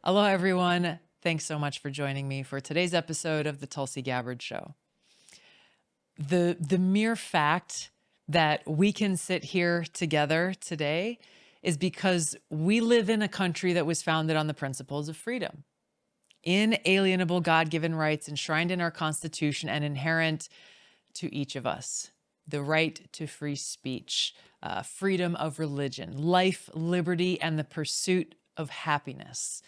Hello, everyone. Thanks so much for joining me for today's episode of the Tulsi Gabbard Show. The mere fact that we can sit here together today is because we live in a country that was founded on the principles of freedom, inalienable God-given rights enshrined in our Constitution and inherent to each of us. The right to free speech, freedom of religion, life, liberty, and the pursuit of happiness.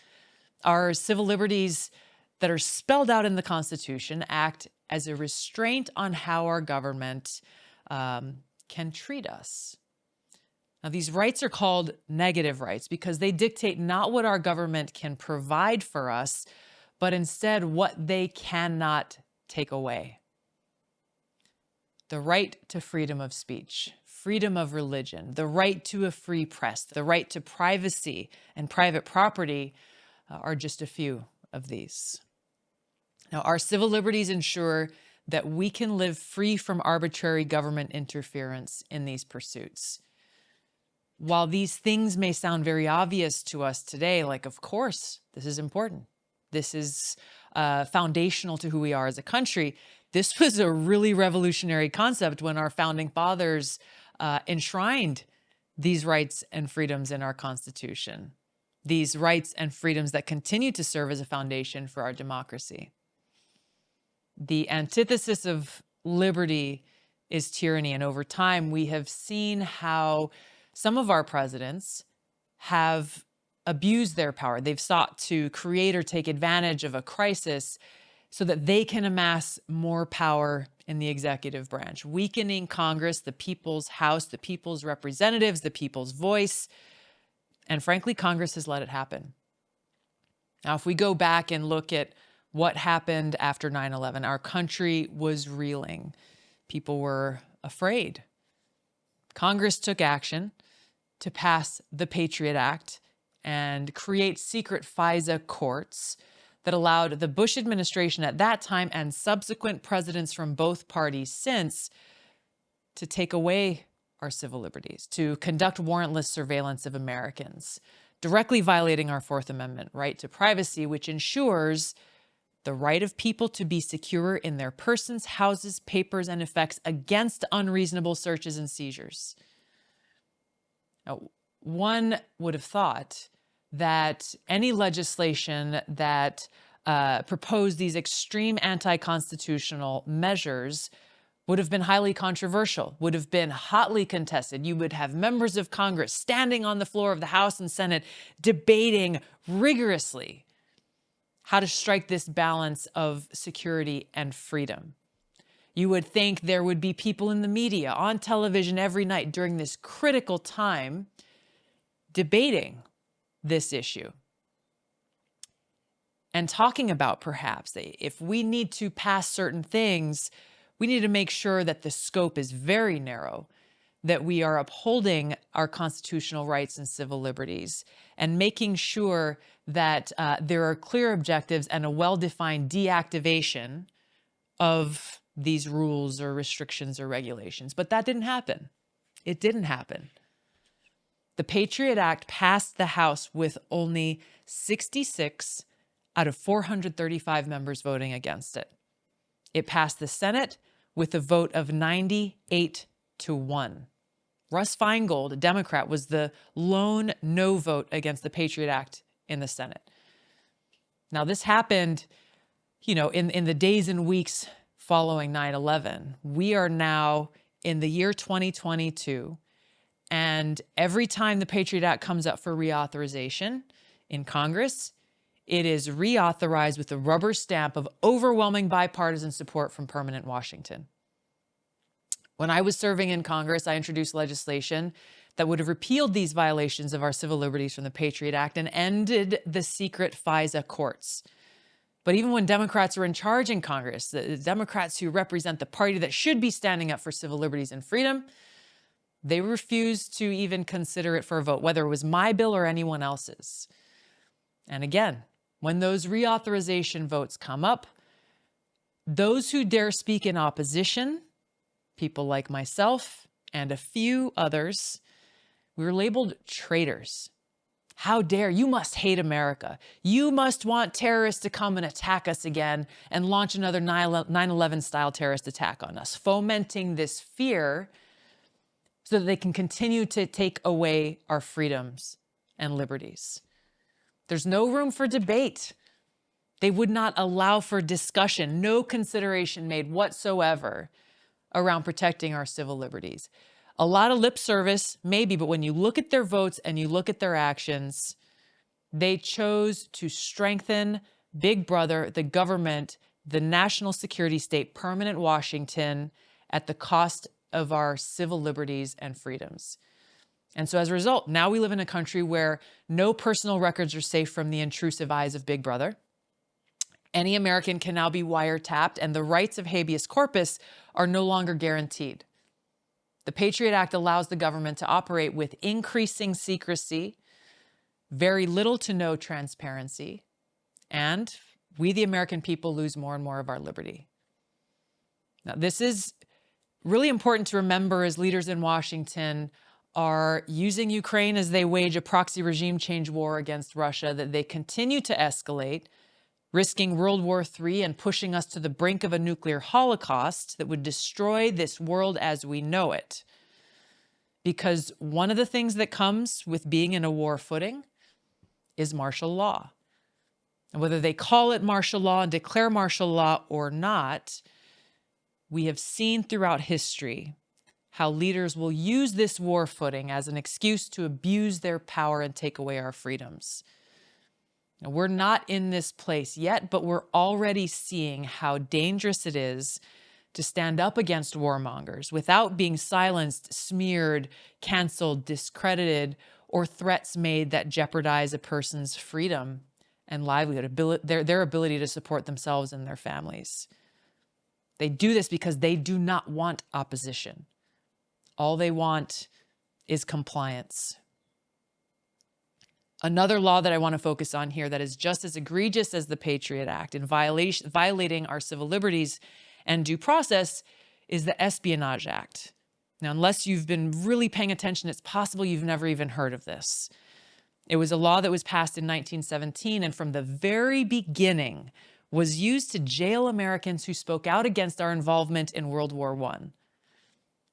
Our civil liberties that are spelled out in the Constitution act as a restraint on how our government can treat us. Now, these rights are called negative rights because they dictate not what our government can provide for us, but instead what they cannot take away. The right to freedom of speech, freedom of religion, the right to a free press, the right to privacy and private property are just a few of these. Now, our civil liberties ensure that we can live free from arbitrary government interference in these pursuits. While these things may sound very obvious to us today, like, of course, this is important. This is foundational to who we are as a country. This was a really revolutionary concept when our founding fathers enshrined these rights and freedoms in our Constitution. These rights and freedoms that continue to serve as a foundation for our democracy. The antithesis of liberty is tyranny, and over time we have seen how some of our presidents have abused their power. They've sought to create or take advantage of a crisis so that they can amass more power in the executive branch, weakening Congress, the people's house, the people's representatives, the people's voice. And frankly, Congress has let it happen. Now, if we go back and look at what happened after 9/11, our country was reeling. People were afraid. Congress took action to pass the Patriot Act and create secret FISA courts that allowed the Bush administration at that time and subsequent presidents from both parties since to take away our civil liberties, to conduct warrantless surveillance of Americans, directly violating our Fourth Amendment right to privacy, which ensures the right of people to be secure in their persons, houses, papers, and effects against unreasonable searches and seizures. Now, one would have thought that any legislation that proposed these extreme anti-constitutional measures would have been highly controversial, would have been hotly contested. You would have members of Congress standing on the floor of the House and Senate debating rigorously how to strike this balance of security and freedom. You would think there would be people in the media, on television every night during this critical time, debating this issue and talking about perhaps if we need to pass certain things, we need to make sure that the scope is very narrow, that we are upholding our constitutional rights and civil liberties, and making sure that there are clear objectives and a well-defined deactivation of these rules or restrictions or regulations. But that didn't happen. It didn't happen. The Patriot Act passed the House with only 66 out of 435 members voting against it. It passed the Senate with a vote of 98-1. Russ Feingold, a Democrat, was the lone no vote against the Patriot Act in the Senate. Now, this happened, in the days and weeks following 9/11. We are now in the year 2022, and every time the Patriot Act comes up for reauthorization in Congress, it is reauthorized with the rubber stamp of overwhelming bipartisan support from permanent Washington. When I was serving in Congress, I introduced legislation that would have repealed these violations of our civil liberties from the Patriot Act and ended the secret FISA courts. But even when Democrats were in charge in Congress, the Democrats who represent the party that should be standing up for civil liberties and freedom, they refused to even consider it for a vote, whether it was my bill or anyone else's. And again, when those reauthorization votes come up, those who dare speak in opposition, people like myself and a few others, we were labeled traitors. How dare you must hate America. You must want terrorists to come and attack us again and launch another 9/11 style terrorist attack on us, fomenting this fear so that they can continue to take away our freedoms and liberties. There's no room for debate. They would not allow for discussion, no consideration made whatsoever around protecting our civil liberties. A lot of lip service, maybe, but when you look at their votes and you look at their actions, they chose to strengthen Big Brother, the government, the national security state, permanent Washington, at the cost of our civil liberties and freedoms. And so as a result, now we live in a country where no personal records are safe from the intrusive eyes of Big Brother. Any American can now be wiretapped, and the rights of habeas corpus are no longer guaranteed. The Patriot Act allows the government to operate with increasing secrecy, very little to no transparency, and we, the American people, lose more and more of our liberty. Now, this is really important to remember as leaders in Washington are using Ukraine as they wage a proxy regime change war against Russia, that they continue to escalate, risking World War III and pushing us to the brink of a nuclear holocaust that would destroy this world as we know it. Because one of the things that comes with being in a war footing is martial law. And whether they call it martial law and declare martial law or not, we have seen throughout history how leaders will use this war footing as an excuse to abuse their power and take away our freedoms. Now, we're not in this place yet, but we're already seeing how dangerous it is to stand up against warmongers without being silenced, smeared, canceled, discredited, or threats made that jeopardize a person's freedom and livelihood, their ability to support themselves and their families. They do this because they do not want opposition. All they want is compliance. Another law that I want to focus on here that is just as egregious as the Patriot Act in violating our civil liberties and due process is the Espionage Act. Now, unless you've been really paying attention, it's possible you've never even heard of this. It was a law that was passed in 1917 and from the very beginning was used to jail Americans who spoke out against our involvement in World War I.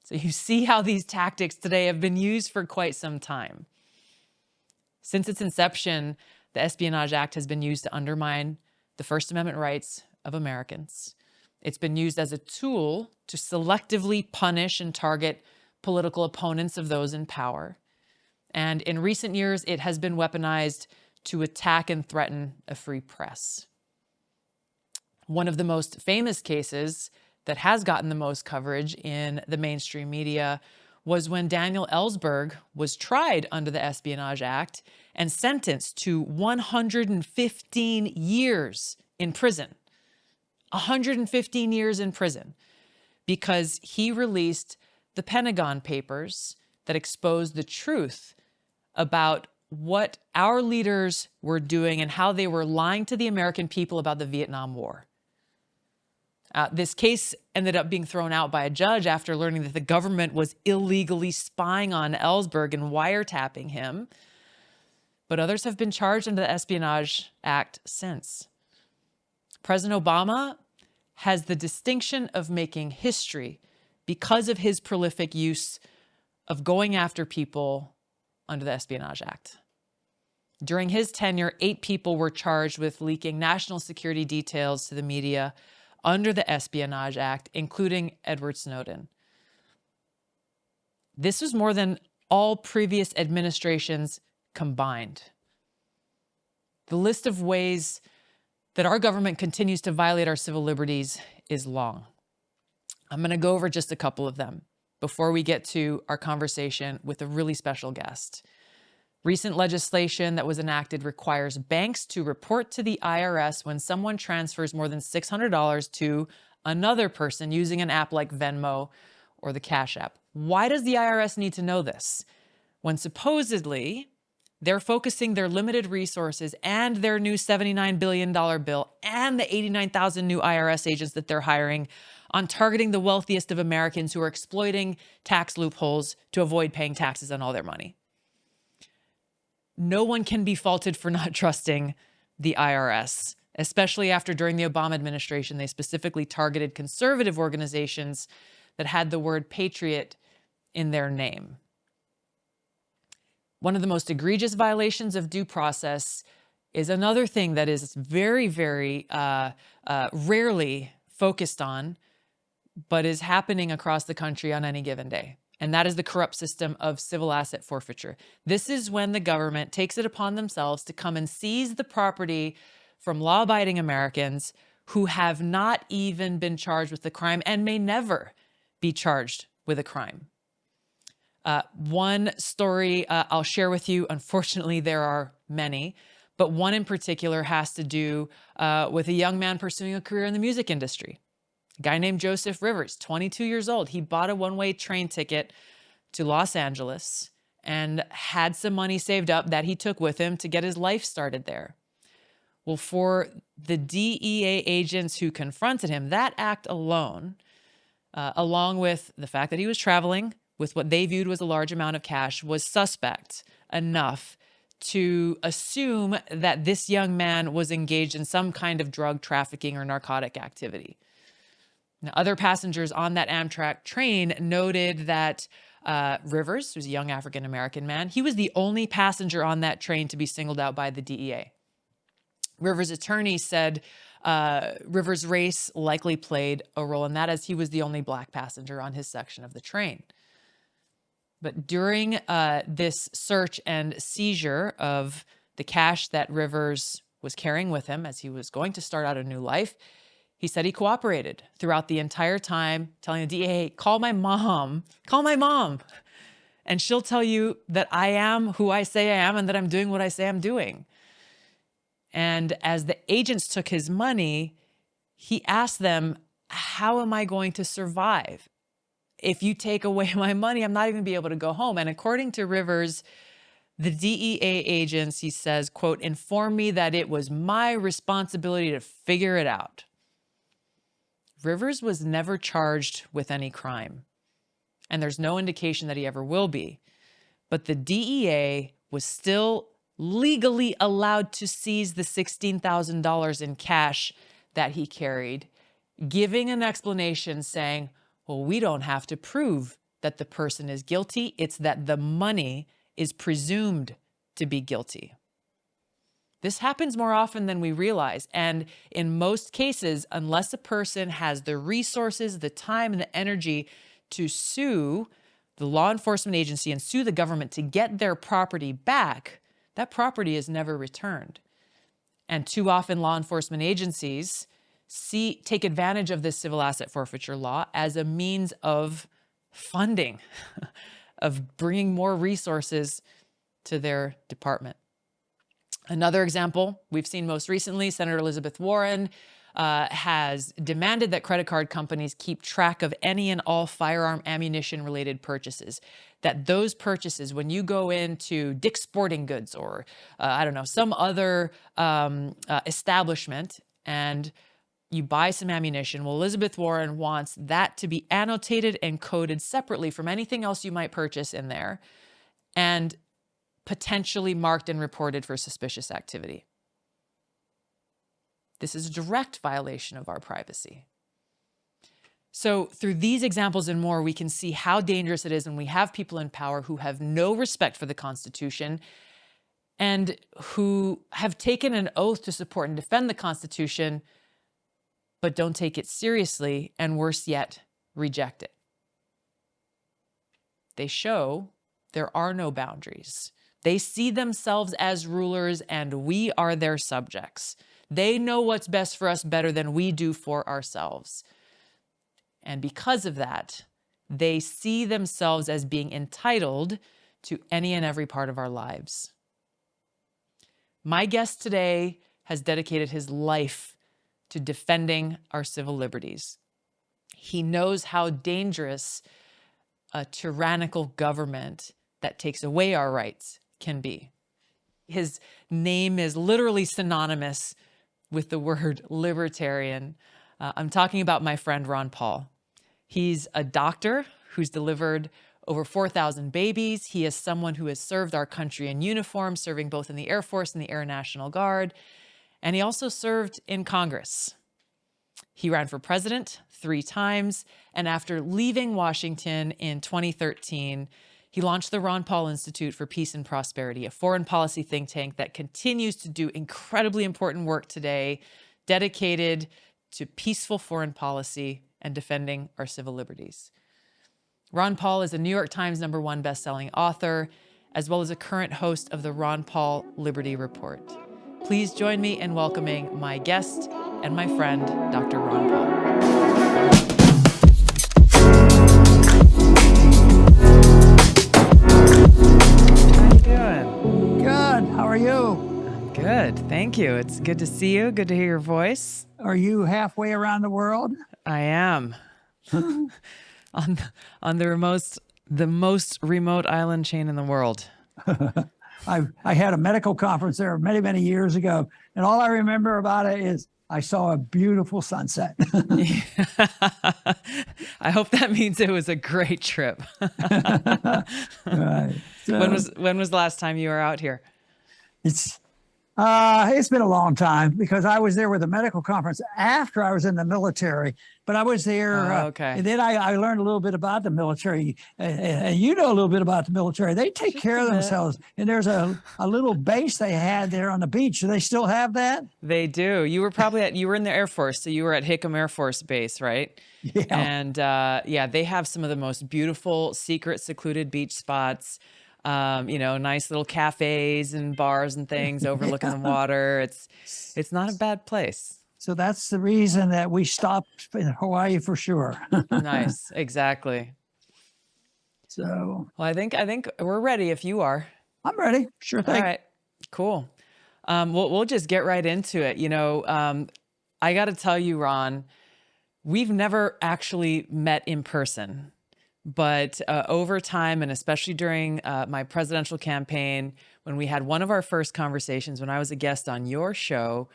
So you see how these tactics today have been used for quite some time. Since its inception, the Espionage Act has been used to undermine the First Amendment rights of Americans. It's been used as a tool to selectively punish and target political opponents of those in power. And in recent years, it has been weaponized to attack and threaten a free press. One of the most famous cases that has gotten the most coverage in the mainstream media was when Daniel Ellsberg was tried under the Espionage Act and sentenced to 115 years in prison. 115 years in prison because he released the Pentagon Papers that exposed the truth about what our leaders were doing and how they were lying to the American people about the Vietnam War. This case ended up being thrown out by a judge after learning that the government was illegally spying on Ellsberg and wiretapping him. But others have been charged under the Espionage Act since. President Obama has the distinction of making history because of his prolific use of going after people under the Espionage Act. During his tenure, 8 people were charged with leaking national security details to the media under the Espionage Act, including Edward Snowden. This was more than all previous administrations combined. The list of ways that our government continues to violate our civil liberties is long. I'm going to go over just a couple of them before we get to our conversation with a really special guest. Recent legislation that was enacted requires banks to report to the IRS when someone transfers more than $600 to another person using an app like Venmo or the Cash App. Why does the IRS need to know this? When supposedly they're focusing their limited resources and their new $79 billion bill and the 89,000 new IRS agents that they're hiring on targeting the wealthiest of Americans who are exploiting tax loopholes to avoid paying taxes on all their money. no one can be faulted for not trusting the IRS, especially after during the Obama administration, they specifically targeted conservative organizations that had the word patriot in their name. One of the most egregious violations of due process is another thing that is very, very rarely focused on, but is happening across the country on any given day. And that is the corrupt system of civil asset forfeiture. This is when the government takes it upon themselves to come and seize the property from law-abiding Americans who have not even been charged with the crime and may never be charged with a crime. One story I'll share with you, unfortunately there are many, but one in particular has to do with a young man pursuing a career in the music industry. A guy named Joseph Rivers, 22 years old. He bought a one-way train ticket to Los Angeles and had some money saved up that he took with him to get his life started there. Well, for the DEA agents who confronted him, that act alone, along with the fact that he was traveling with what they viewed was a large amount of cash, was suspect enough to assume that this young man was engaged in some kind of drug trafficking or narcotic activity. Now, other passengers on that Amtrak train noted that Rivers, who's a young African-American man, he was the only passenger on that train to be singled out by the DEA. Rivers' attorney said Rivers' race likely played a role in that, as he was the only black passenger on his section of the train. But during this search and seizure of the cash that Rivers was carrying with him as he was going to start out a new life, he said he cooperated throughout the entire time, telling the DEA, hey, call my mom, and she'll tell you that I am who I say I am and that I'm doing what I say I'm doing. And as the agents took his money, he asked them, how am I going to survive? If you take away my money, I'm not even gonna be able to go home. And according to Rivers, the DEA agents, he says, quote, informed me that it was my responsibility to figure it out. Rivers was never charged with any crime, and there's no indication that he ever will be. But the DEA was still legally allowed to seize the $16,000 in cash that he carried, giving an explanation saying, well, we don't have to prove that the person is guilty. It's that the money is presumed to be guilty. This happens more often than we realize. And in most cases, unless a person has the resources, the time, and the energy to sue the law enforcement agency and sue the government to get their property back, that property is never returned. And too often law enforcement agencies take advantage of this civil asset forfeiture law as a means of funding, of bringing more resources to their department. Another example we've seen most recently, Senator Elizabeth Warren has demanded that credit card companies keep track of any and all firearm ammunition related purchases. That those purchases, when you go into Dick's Sporting Goods or I don't know, some other establishment and you buy some ammunition, well, Elizabeth Warren wants that to be annotated and coded separately from anything else you might purchase in there and potentially marked and reported for suspicious activity. This is a direct violation of our privacy. So through these examples and more, we can see how dangerous it is when we have people in power who have no respect for the Constitution and who have taken an oath to support and defend the Constitution, but don't take it seriously, and worse yet, reject it. They show there are no boundaries. They see themselves as rulers and we are their subjects. They know what's best for us better than we do for ourselves. And because of that, they see themselves as being entitled to any and every part of our lives. My guest today has dedicated his life to defending our civil liberties. He knows how dangerous a tyrannical government that takes away our rights can be. His name is literally synonymous with the word libertarian. I'm talking about my friend Ron Paul. He's a doctor who's delivered over 4,000 babies. He is someone who has served our country in uniform, serving both in the Air Force and the Air National Guard. And he also served in Congress. He ran for president 3 times. And after leaving Washington in 2013, he launched the Ron Paul Institute for Peace and Prosperity, a foreign policy think tank that continues to do incredibly important work today, dedicated to peaceful foreign policy and defending our civil liberties. Ron Paul is a New York Times #1 best-selling author, as well as a current host of the Ron Paul Liberty Report. Please join me in welcoming my guest and my friend, Dr. Ron Paul. Good. How are you? Good. Thank you. It's good to see you. Good to hear your voice. Are you halfway around the world? I am. on the most remote island chain in the world. I had a medical conference there many, many years ago, and all I remember about it is I saw a beautiful sunset. I hope that means it was a great trip. Right. So, when was the last time you were out here? It's been a long time because I was there with a medical conference after I was in the military, but I was there. Okay. And then I learned a little bit about the military, and you know a little bit about the military. They take care of themselves. And there's a little base they had there on the beach. Do they still have that? They do. You were in the Air Force, so you were at Hickam Air Force Base, right? Yeah. And they have some of the most beautiful, secret, secluded beach spots. Nice little cafes and bars and things overlooking the water. It's not a bad place. So that's the reason that we stopped in Hawaii for sure. Nice. Exactly. So, well, I think we're ready if you are. I'm ready. Sure thing. All right. Cool. We'll just get right into it. I got to tell you, Ron, we've never actually met in person. But over time, and especially during my presidential campaign, when we had one of our first conversations, when I was a guest on your show,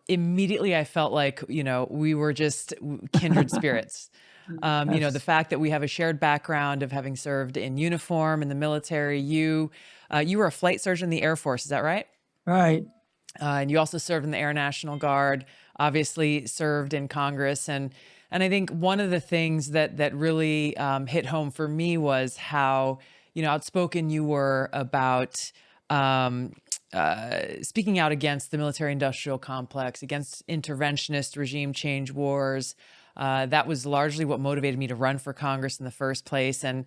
immediately I felt like, we were just kindred spirits. The fact that we have a shared background of having served in uniform in the military. You were a flight surgeon in the Air Force, is that right? Right. And you also served in the Air National Guard, obviously served in Congress. And I think one of the things that really hit home for me was how, outspoken you were about speaking out against the military-industrial complex, against interventionist regime change wars. That was largely what motivated me to run for Congress in the first place, and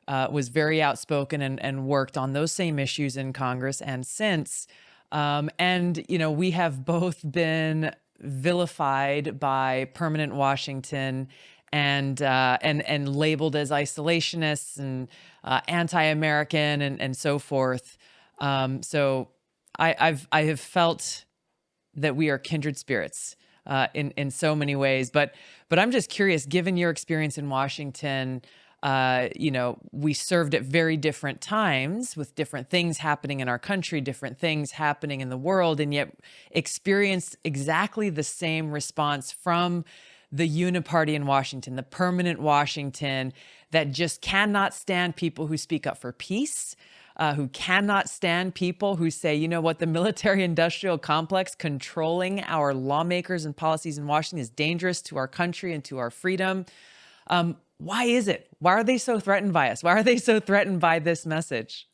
was very outspoken and worked on those same issues in Congress and since. We have both been vilified by permanent Washington and labeled as isolationists and anti-American and so forth. So I have felt that we are kindred spirits in so many ways. But I'm just curious, given your experience in Washington, we served at very different times with different things happening in our country, different things happening in the world, and yet experienced exactly the same response from the uniparty in Washington, the permanent Washington that just cannot stand people who speak up for peace, who cannot stand people who say, you know what, the military-industrial complex controlling our lawmakers and policies in Washington is dangerous to our country and to our freedom. Why is it? Why are they so threatened by us? Why are they so threatened by this message?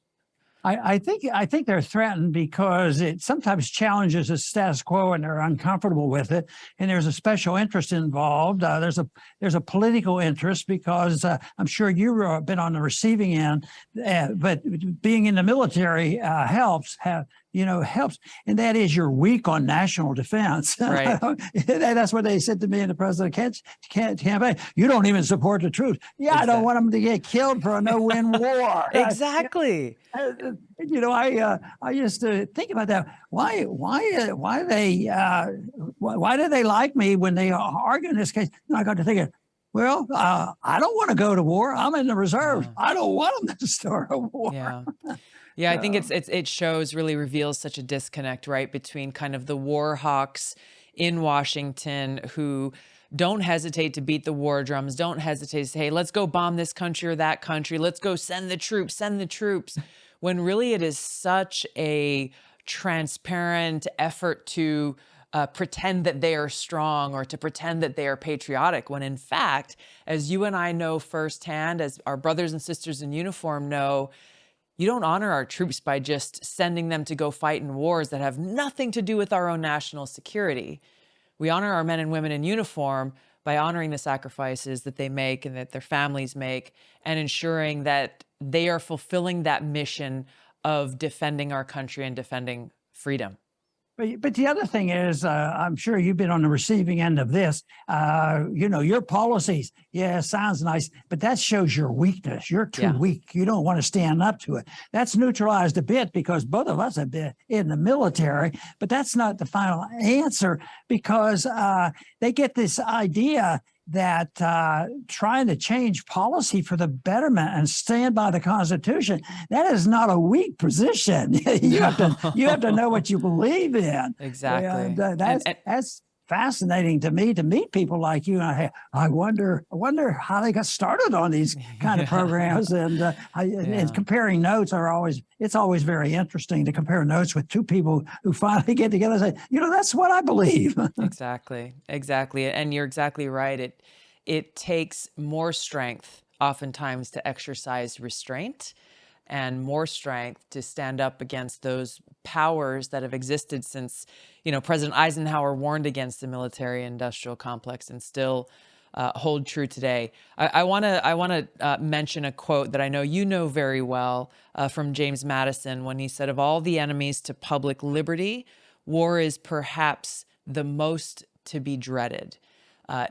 I think they're threatened because it sometimes challenges the status quo and they're uncomfortable with it. And there's a special interest involved. There's a political interest because I'm sure you've been on the receiving end, but being in the military helps. And that is you're weak on national defense. Right. That's what they said to me in the presidential campaign. You don't even support the troops. Yeah, exactly. I don't want them to get killed for a no-win war. Exactly. I used to think about that. Why do they like me when they argue in this case? And I got to thinking, well, I don't want to go to war. I'm in the reserves. I don't want them to start a war. Yeah. Yeah, I think it really reveals such a disconnect, right, between kind of the war hawks in Washington who don't hesitate to beat the war drums. Don't hesitate to say, hey, let's go bomb this country or that country. Let's go send the troops, send the troops. When really it is such a transparent effort to pretend that they are strong or to pretend that they are patriotic, when in fact, as you and I know firsthand, as our brothers and sisters in uniform know, you don't honor our troops by just sending them to go fight in wars that have nothing to do with our own national security. We honor our men and women in uniform by honoring the sacrifices that they make and that their families make, and ensuring that they are fulfilling that mission of defending our country and defending freedom. But the other thing is, I'm sure you've been on the receiving end of this. Your policies, yeah, sounds nice, but that shows your weakness. You're too weak. You don't want to stand up to it. That's neutralized a bit because both of us have been in the military, but that's not the final answer because they get this idea that trying to change policy for the betterment and stand by the Constitution, that is not a weak position. you have to know what you believe in. Exactly. And, that's fascinating to me to meet people like you. And I wonder how they got started on these kind of programs. And and comparing notes it's always very interesting to compare notes with two people who finally get together and say, that's what I believe. Exactly. And you're exactly right. It takes more strength oftentimes to exercise restraint and more strength to stand up against those powers that have existed since, President Eisenhower warned against the military-industrial complex and still hold true today. I want to mention a quote that I know you know very well from James Madison when he said, "Of all the enemies to public liberty, war is perhaps the most to be dreaded."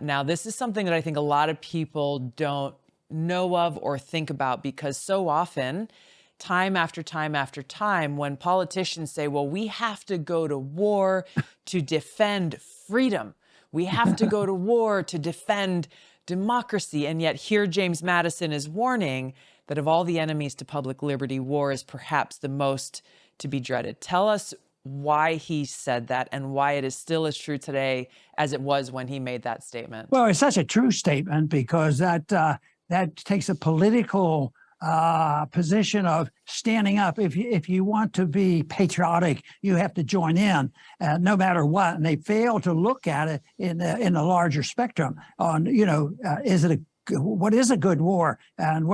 Now, this is something that I think a lot of people don't know of or think about because so often, time after time after time, when politicians say, well, we have to go to war to defend freedom, we have to go to war to defend democracy, and yet here James Madison is warning that of all the enemies to public liberty, war is perhaps the most to be dreaded. Tell us why he said that and why it is still as true today as it was when he made that statement. Well, it's such a true statement because that takes a political position of standing up. If you want to be patriotic, you have to join in, no matter what. And they fail to look at it in the larger spectrum. On what is a good war, and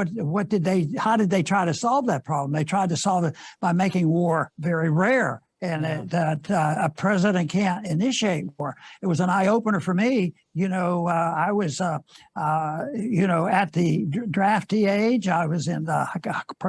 how did they try to solve that problem? They tried to solve it by making war very rare. And that a president can't initiate war. It was an eye opener for me. I was, at the drafty age. I was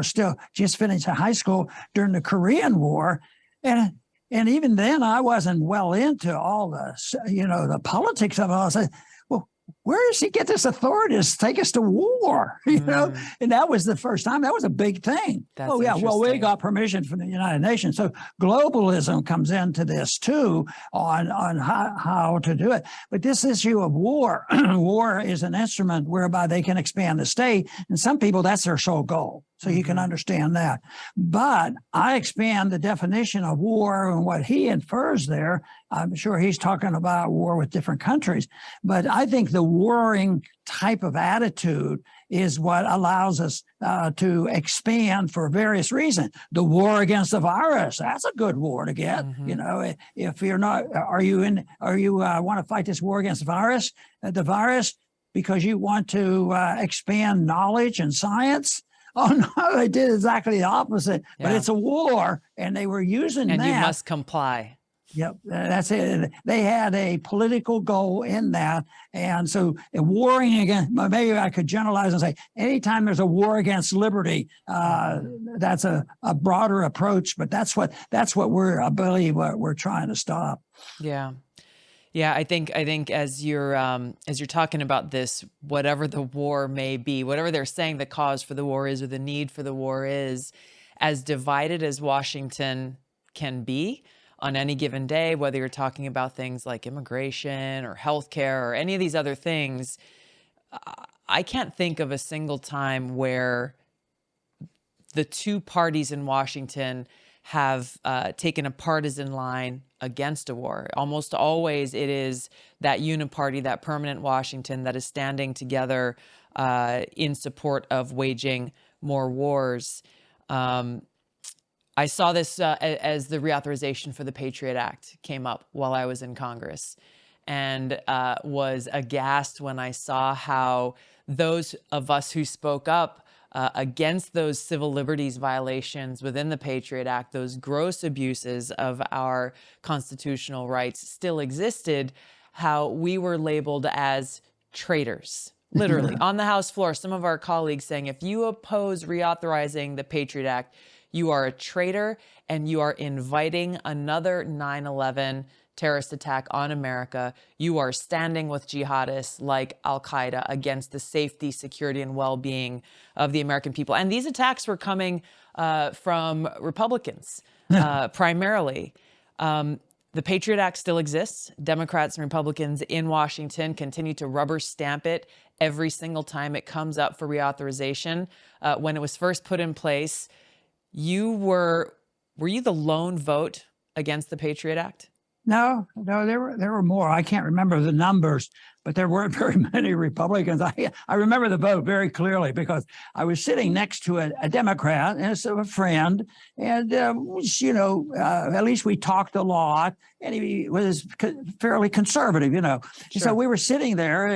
still just finished high school during the Korean War, and even then I wasn't well into all the politics of it. I said, well, where does he get this authority to take us to war? And that was the first time. That was a big thing. That's well, we got permission from the United Nations. So globalism comes into this too on how to do it. But this issue of war, war is an instrument whereby they can expand the state. And some people, that's their sole goal. So you can understand that. But I expand the definition of war and what he infers there. I'm sure he's talking about war with different countries. But I think the warring type of attitude is what allows us to expand for various reasons. The war against the virus, that's a good war to get. If you're not, are you want to fight this war against the virus because you want to expand knowledge and science? Oh, no, they did exactly the opposite, but it's a war, and they were using that. And you must comply. Yep, that's it. They had a political goal in that. And so warring against, maybe I could generalize and say, anytime there's a war against liberty, that's a broader approach, but that's what I believe what we're trying to stop. Yeah. Yeah, I think as you're talking about this, whatever the war may be, whatever they're saying the cause for the war is or the need for the war is, as divided as Washington can be on any given day, whether you're talking about things like immigration or healthcare or any of these other things, I can't think of a single time where the two parties in Washington have taken a partisan line against a war. Almost always it is that uniparty, that permanent Washington that is standing together in support of waging more wars. I saw this as the reauthorization for the Patriot Act came up while I was in Congress, and was aghast when I saw how those of us who spoke up against those civil liberties violations within the Patriot Act, those gross abuses of our constitutional rights still existed, how we were labeled as traitors. Literally, on the House floor, some of our colleagues saying, if you oppose reauthorizing the Patriot Act, you are a traitor and you are inviting another 9/11 terrorist attack on America. You are standing with jihadists like Al-Qaeda against the safety, security, and well-being of the American people. And these attacks were coming from Republicans primarily. The Patriot Act still exists. Democrats and Republicans in Washington continue to rubber stamp it every single time it comes up for reauthorization. When it was first put in place, were you the lone vote against the Patriot Act? No, there were more. I can't remember the numbers, but there weren't very many Republicans. I remember the vote very clearly because I was sitting next to a Democrat and a friend, and at least we talked a lot, and he was fairly conservative, Sure. So we were sitting there,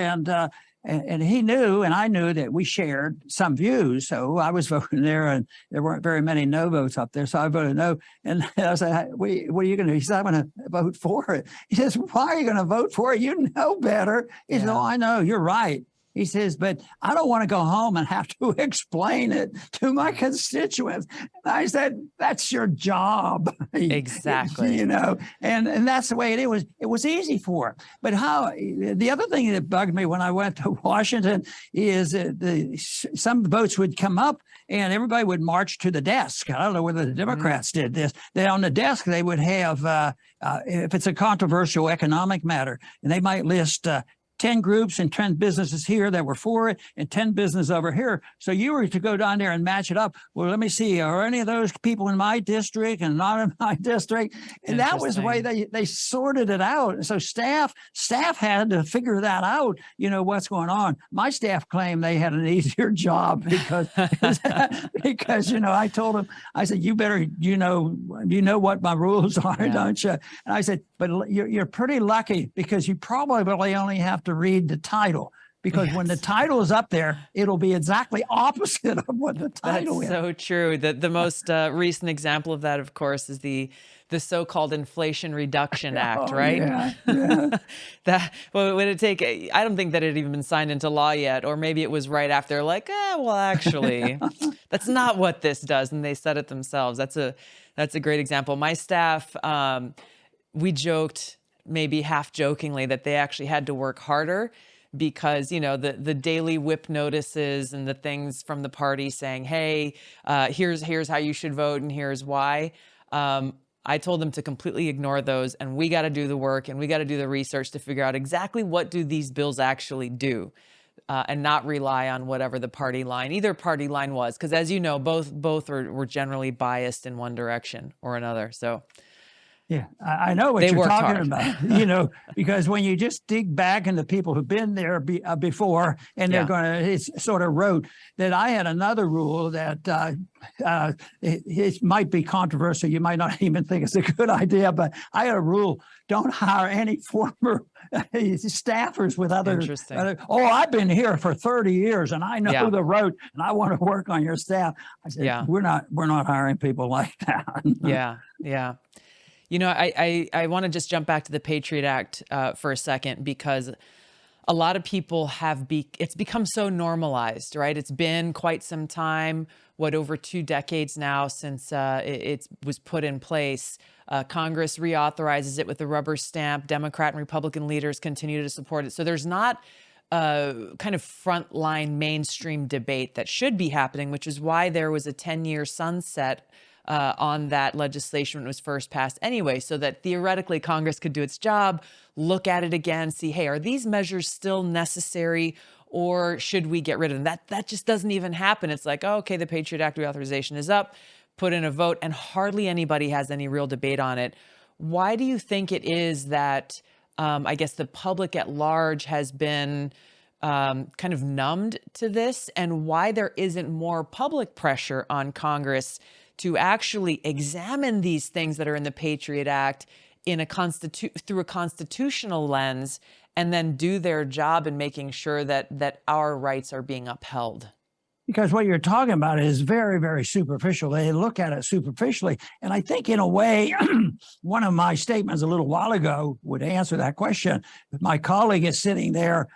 and he knew, and I knew that we shared some views. So I was voting there, and there weren't very many no votes up there. So I voted no. And I said, what are you going to do? He said, I'm going to vote for it. He says, why are you going to vote for it? You know better. He said, oh, I know. You're right. He says, but I don't want to go home and have to explain it to my constituents. And I said, that's your job. Exactly. And that's the way it was. It was easy for him. But the other thing that bugged me when I went to Washington is some votes would come up and everybody would march to the desk. I don't know whether the Democrats did this. Then on the desk, they would have, if it's a controversial economic matter, and they might list 10 groups and 10 businesses here that were for it and 10 businesses over here. So you were to go down there and match it up. Well, let me see, are any of those people in my district and not in my district? And that was the way they sorted it out. So staff had to figure that out, what's going on. My staff claimed they had an easier job because I told them, I said, you better, you know what my rules are, don't you? And I said, but you're pretty lucky because you probably only have to read the title, because when the title is up there, it'll be exactly opposite of what the title is. That's so true. The most recent example of that, of course, is the so-called Inflation Reduction Act, right? Yeah. Would it take? I don't think that it had even been signed into law yet, or maybe it was right after, like, well, actually, that's not what this does, and they said it themselves. That's a great example. My staff, we joked, maybe half jokingly, that they actually had to work harder because, the daily whip notices and the things from the party saying, hey, here's how you should vote and here's why. I told them to completely ignore those, and we got to do the work and we got to do the research to figure out exactly what do these bills actually do, and not rely on whatever either party line was. Because as you know, both were generally biased in one direction or another. So yeah, I know what you're talking about, because when you just dig back into people who've been there before, and they're it's sort of rote, that I had another rule that it might be controversial. You might not even think it's a good idea, but I had a rule: don't hire any former staffers with other. I've been here for 30 years and I know the road and I want to work on your staff. I said, we're not hiring people like that. Yeah. I want to just jump back to the Patriot Act for a second, because a lot of people it's become so normalized, right? It's been quite some time, over 2 decades now since it was put in place. Congress reauthorizes it with a rubber stamp. Democrat and Republican leaders continue to support it. So there's not a kind of frontline mainstream debate that should be happening, which is why there was a 10-year sunset on that legislation when it was first passed anyway, so that theoretically Congress could do its job, look at it again, see, hey, are these measures still necessary or should we get rid of them? That just doesn't even happen. It's like, oh, okay, the Patriot Act reauthorization is up. put in a vote, and hardly anybody has any real debate on it. Why do you think it is that, I guess, the public at large has been kind of numbed to this, and why there isn't more public pressure on Congress to actually examine these things that are in the Patriot Act in through a constitutional lens, and then do their job in making sure that our rights are being upheld? Because what you're talking about is very, very superficial. They look at it superficially. And I think in a way, one of my statements a little while ago would answer that question. My colleague is sitting there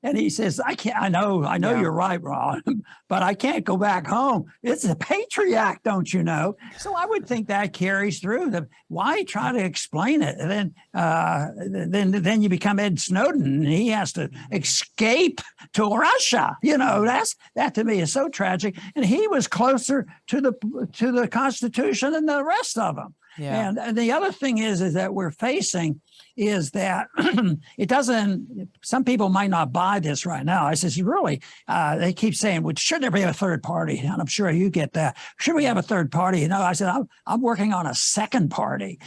and he says, I know Yeah. you're right, Ron, but I can't go back home. It's the Patriot Act, don't you know? So I would think that carries through. Why try to explain it? And then you become Ed Snowden and he has to escape to Russia. That to me is so tragic. And he was closer to the Constitution than the rest of them. Yeah. And the other thing is that we're facing is that some people might not buy this right now. I says, really, they keep saying, well, should there be a third party? And I'm sure you get that. Should we have a third party? I said, I'm working on a second party.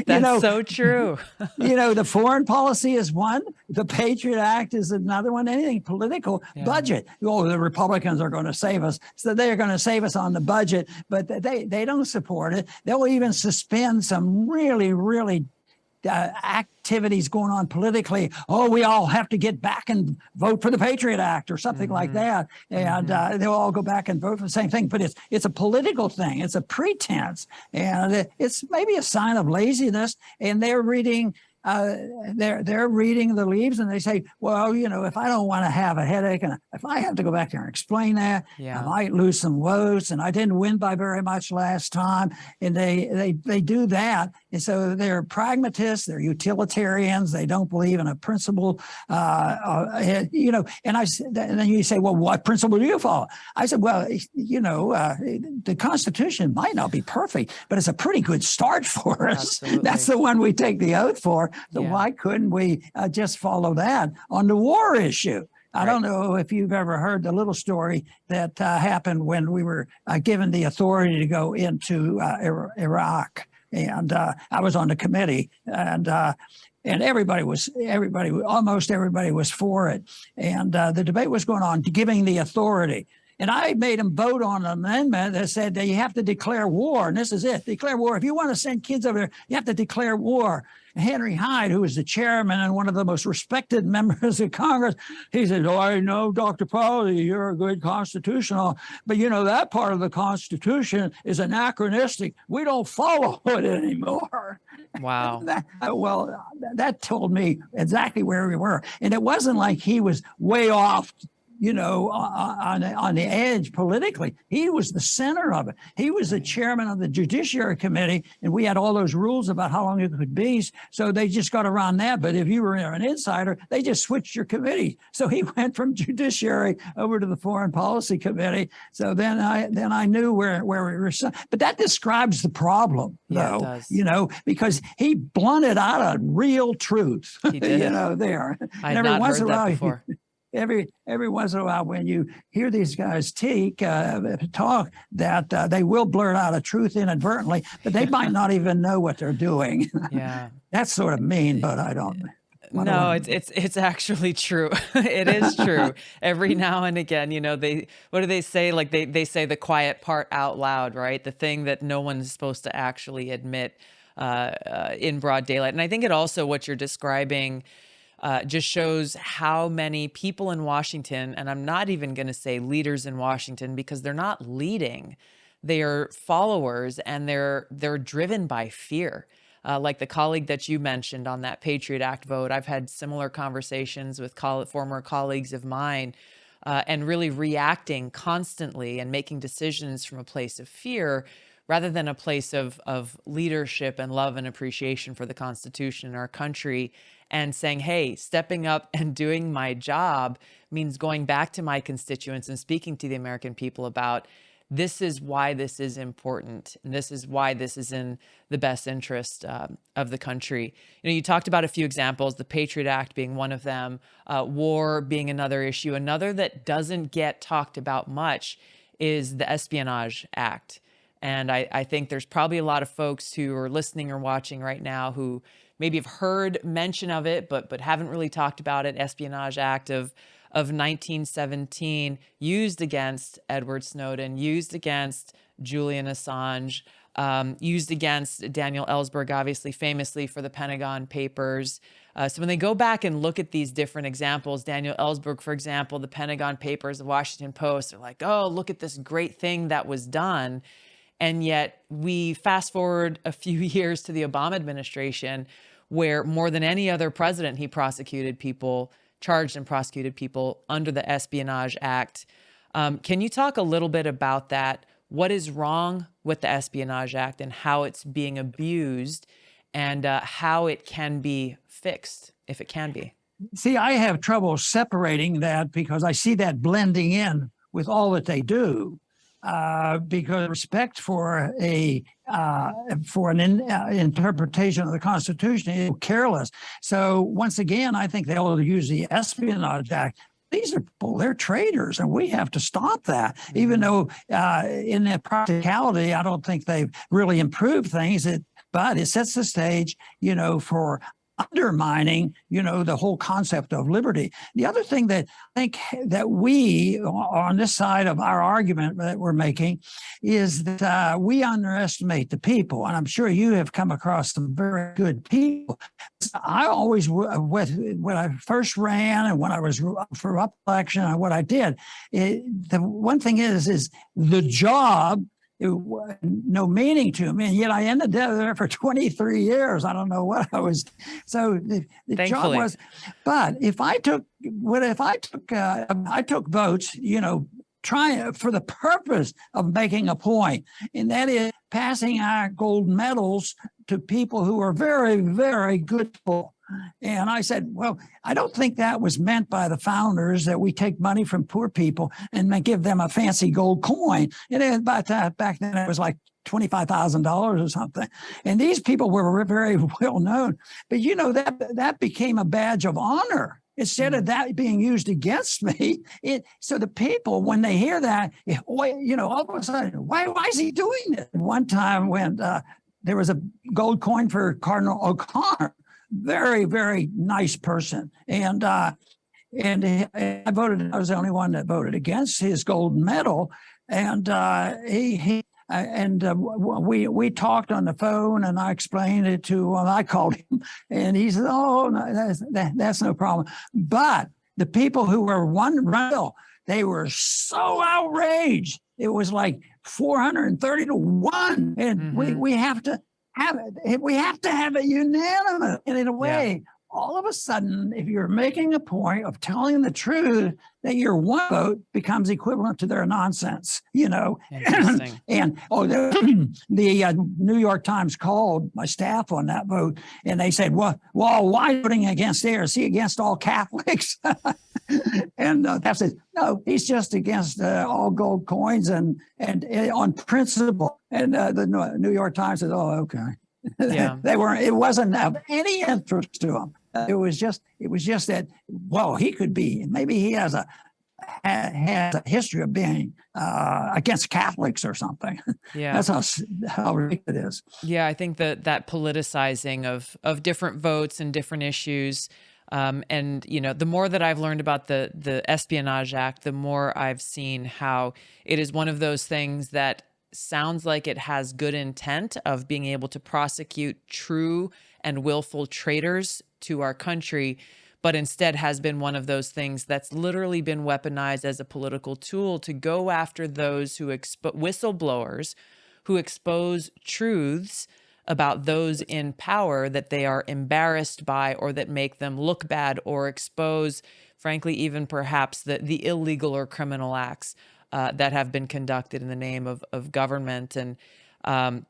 That's so true. The foreign policy is one. The Patriot Act is another one. Anything political, budget. Oh, the Republicans are going to save us. So they're going to save us on the budget, but they don't support it. They'll even suspend some really, really activities going on politically. Oh, we all have to get back and vote for the Patriot Act or something like that. And they'll all go back and vote for the same thing. But it's a political thing. It's a pretense. And it's maybe a sign of laziness. And they're reading the leaves and they say, well, if I don't want to have a headache and if I have to go back there and explain that, I might lose some votes and I didn't win by very much last time. And they do that. And so they're pragmatists, they're utilitarians, they don't believe in a principle, and then you say, well, what principle do you follow? I said, well, the Constitution might not be perfect, but it's a pretty good start for us. Absolutely. That's the one we take the oath for. So why couldn't we just follow that on the war issue? I don't know if you've ever heard the little story that happened when we were given the authority to go into Iraq. And I was on the committee, and almost everybody was for it. And the debate was going on, giving the authority. And I made them vote on an amendment that said that you have to declare war. And this is it, declare war. If you want to send kids over there, you have to declare war. Henry Hyde, who was the chairman and one of the most respected members of Congress, he said, oh, I know, Dr. Pauli, you're a good constitutional, but that part of the Constitution is anachronistic. We don't follow it anymore. Wow. That told me exactly where we were. And it wasn't like he was way off, on the edge politically. He was the center of it. He was the chairman of the Judiciary Committee, and we had all those rules about how long it could be. So they just got around that. But if you were an insider, they just switched your committee. So he went from Judiciary over to the Foreign Policy Committee. So then I knew where we were. But that describes the problem, though. It does. Because he blunted out a real truth. He did. There. I had not heard that before. Every once in a while, when you hear these guys talk, that they will blurt out a truth inadvertently, but they might not even know what they're doing. Yeah, that's sort of mean, but I don't. No, it's actually true. It is true. Every now and again, what do they say? Like they say the quiet part out loud, right? The thing that no one's supposed to actually admit in broad daylight. And I think it also, what you're describing, just shows how many people in Washington, and I'm not even going to say leaders in Washington because they're not leading, they are followers, and they're driven by fear. Like the colleague that you mentioned on that Patriot Act vote, I've had similar conversations with former colleagues of mine, and really reacting constantly and making decisions from a place of fear rather than a place of leadership and love and appreciation for the Constitution in our country, and saying, hey, stepping up and doing my job means going back to my constituents and speaking to the American people about, this is why this is important, and this is why this is in the best interest of the country. You talked about a few examples, the Patriot Act being one of them, war being another issue. Another that doesn't get talked about much is the Espionage Act. And I think there's probably a lot of folks who are listening or watching right now who maybe have heard mention of it, but haven't really talked about it. Espionage Act of 1917, used against Edward Snowden, used against Julian Assange, used against Daniel Ellsberg, obviously famously for the Pentagon Papers. So when they go back and look at these different examples, Daniel Ellsberg, for example, the Pentagon Papers, the Washington Post, are like, oh, look at this great thing that was done. And yet we fast forward a few years to the Obama administration, where more than any other president, he prosecuted people, charged and prosecuted people under the Espionage Act. Can you talk a little bit about that? What is wrong with the Espionage Act and how it's being abused, and how it can be fixed, if it can be? See, I have trouble separating that because I see that blending in with all that they do. Because respect for an interpretation of the Constitution is careless. So once again, I think they'll use the Espionage Act. These are people, they're traitors, and we have to stop that. Even though in their practicality, I don't think they've really improved things. But it sets the stage, for undermining, the whole concept of liberty. The other thing that I think that we, on this side of our argument that we're making, is that we underestimate the people. And I'm sure you have come across some very good people. I always, when I first ran and when I was for up election and what I did, the one thing is the job, it was no meaning to me, and yet I ended up there for 23 years. I don't know what I was. So the job was, but I took votes, trying for the purpose of making a point, and that is passing out gold medals to people who are very, very good people. And I said, well, I don't think that was meant by the founders, that we take money from poor people and give them a fancy gold coin. And back then it was like $25,000 or something. And these people were very well known. But that became a badge of honor. Instead of that being used against me, so the people, when they hear that, all of a sudden, why is he doing it? One time when there was a gold coin for Cardinal O'Connor, very, very nice person. And I voted, I was the only one that voted against his gold medal. And we talked on the phone, and I explained it to him. I called him, and he said, "Oh, no, that's no problem." But the people who were they were so outraged. It was like 430 to 1, and we have to have it. We have to have it unanimous. And in a way, all of a sudden, if you're making a point of telling the truth, that your one vote becomes equivalent to their nonsense, Interesting. And the New York Times called my staff on that vote, and they said, well, why voting against theirs? Is he against all Catholics? And that says, no, he's just against all gold coins and on principle. And the New York Times said, oh, okay. Yeah. It wasn't of any interest to them. It was just that, well, maybe he has a history of being against Catholics or something. Yeah. That's how ridiculous it is. Yeah, I think that politicizing of different votes and different issues. And, the more that I've learned about the Espionage Act, the more I've seen how it is one of those things that sounds like it has good intent of being able to prosecute true and willful traitors to our country, but instead has been one of those things that's literally been weaponized as a political tool to go after those who whistleblowers who expose truths about those in power that they are embarrassed by, or that make them look bad, or expose, frankly, even perhaps the illegal or criminal acts that have been conducted in the name of government. And I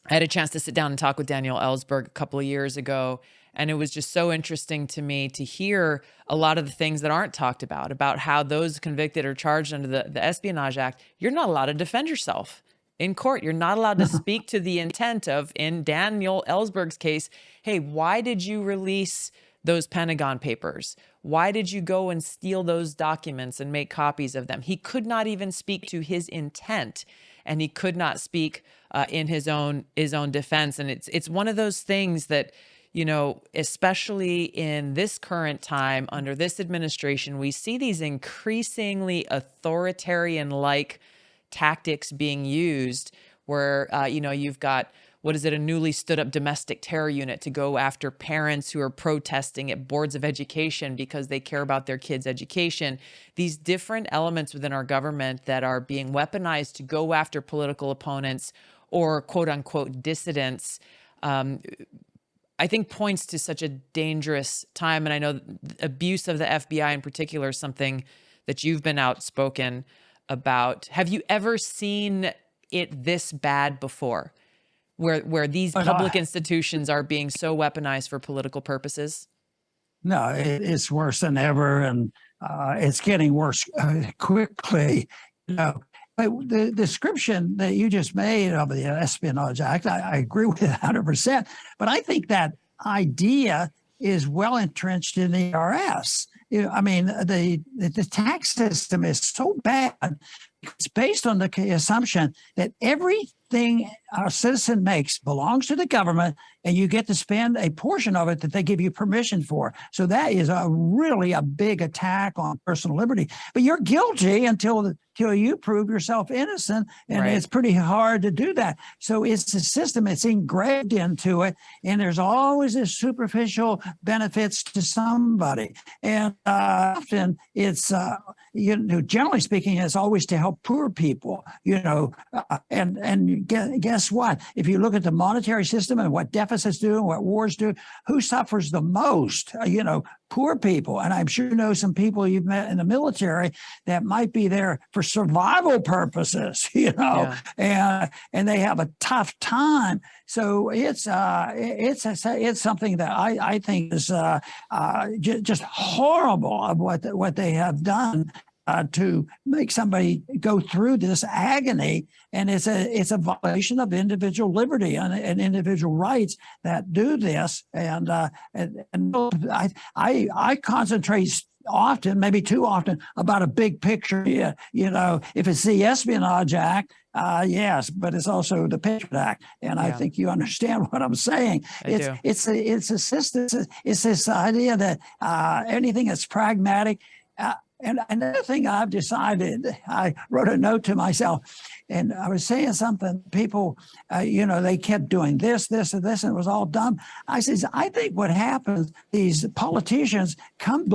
had a chance to sit down and talk with Daniel Ellsberg a couple of years ago, and it was just so interesting to me to hear a lot of the things that aren't talked about how those convicted or charged under the Espionage Act, you're not allowed to defend yourself in court. You're not allowed to speak to the intent of, in Daniel Ellsberg's case, hey, why did you release those Pentagon papers? Why did you go and steal those documents and make copies of them? He could not even speak to his intent, and he could not speak in his own defense. And it's one of those things that, you know, especially in this current time under this administration, we see these increasingly authoritarian-like tactics being used where, you know, you've got, what is it, a newly stood up domestic terror unit to go after parents who are protesting at boards of education because they care about their kids' education. These different elements within our government that are being weaponized to go after political opponents or quote unquote dissidents, I think points to such a dangerous time. And I know abuse of the FBI in particular is something that you've been outspoken about. Have you ever seen it this bad before, where these public institutions are being so weaponized for political purposes? No, it's worse than ever, and it's getting worse quickly. You know, but the description that you just made of the Espionage Act, I agree with 100%. But I think that idea is well entrenched in the IRS. You know, I mean, the tax system is so bad. It's based on the assumption that everything a citizen makes belongs to the government, and you get to spend a portion of it that they give you permission for. So that is really a big attack on personal liberty. But you're guilty until you prove yourself innocent, and It's pretty hard to do that. So it's a system that's engraved into it, and there's always this superficial benefits to somebody. And often it's, you know, generally speaking, it's always to help poor people, you know, and guess what? If you look at the monetary system and what deficits do and what wars do, who suffers the most? You know, poor people. And I'm sure you know some people you've met in the military that might be there for survival purposes, you know, and they have a tough time. So it's something that I think is just horrible of what they have done to make somebody go through this agony, and it's a violation of individual liberty and individual rights that do this. And I concentrate often, maybe too often, about a big picture. Yeah, you know, if it's the Espionage Act, yes, but it's also the Patriot Act, and I think you understand what I'm saying. It's a system. It's this idea that anything that's pragmatic. And another thing I've decided, I wrote a note to myself, and I was saying something. People, you know, they kept doing this, and this, and it was all dumb. I says, I think what happens, these politicians come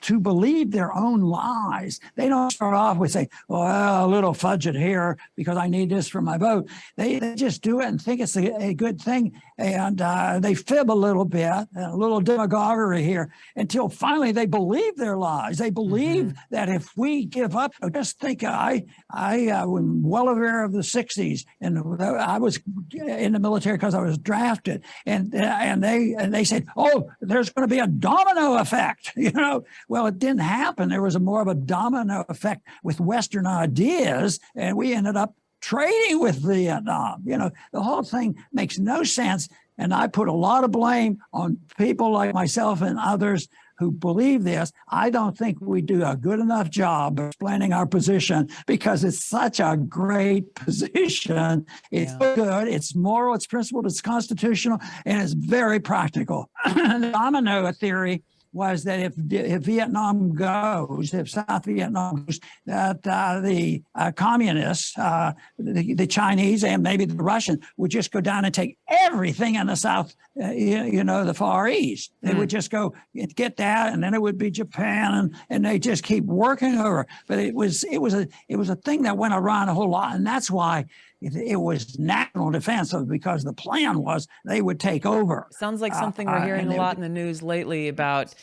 to believe their own lies. They don't start off with saying, well, a little fudge it here because I need this for my vote. They just do it and think it's a good thing. And they fib a little bit, a little demagoguery here, until finally they believe their lies. They believe that if we give up, just think, I was well aware of the 60s, and I was in the military because I was drafted, and they said, oh, there's going to be a domino effect, you know. Well, it didn't happen. There was more of a domino effect with Western ideas, and we ended up trading with Vietnam. You know, the whole thing makes no sense. And I put a lot of blame on people like myself and others who believe this. I don't think we do a good enough job of explaining our position because it's such a great position. It's good, it's moral, it's principled, it's constitutional, and it's very practical. The domino theory was that if Vietnam goes, if South Vietnam goes, that the communists, the Chinese, and maybe the Russians would just go down and take everything in the South, you know, the Far East. They would just go get that, and then it would be Japan, and they just keep working over. But it was a thing that went around a whole lot, and that's why it was national defense, because the plan was they would take over. Sounds like something we're hearing a lot in the news lately about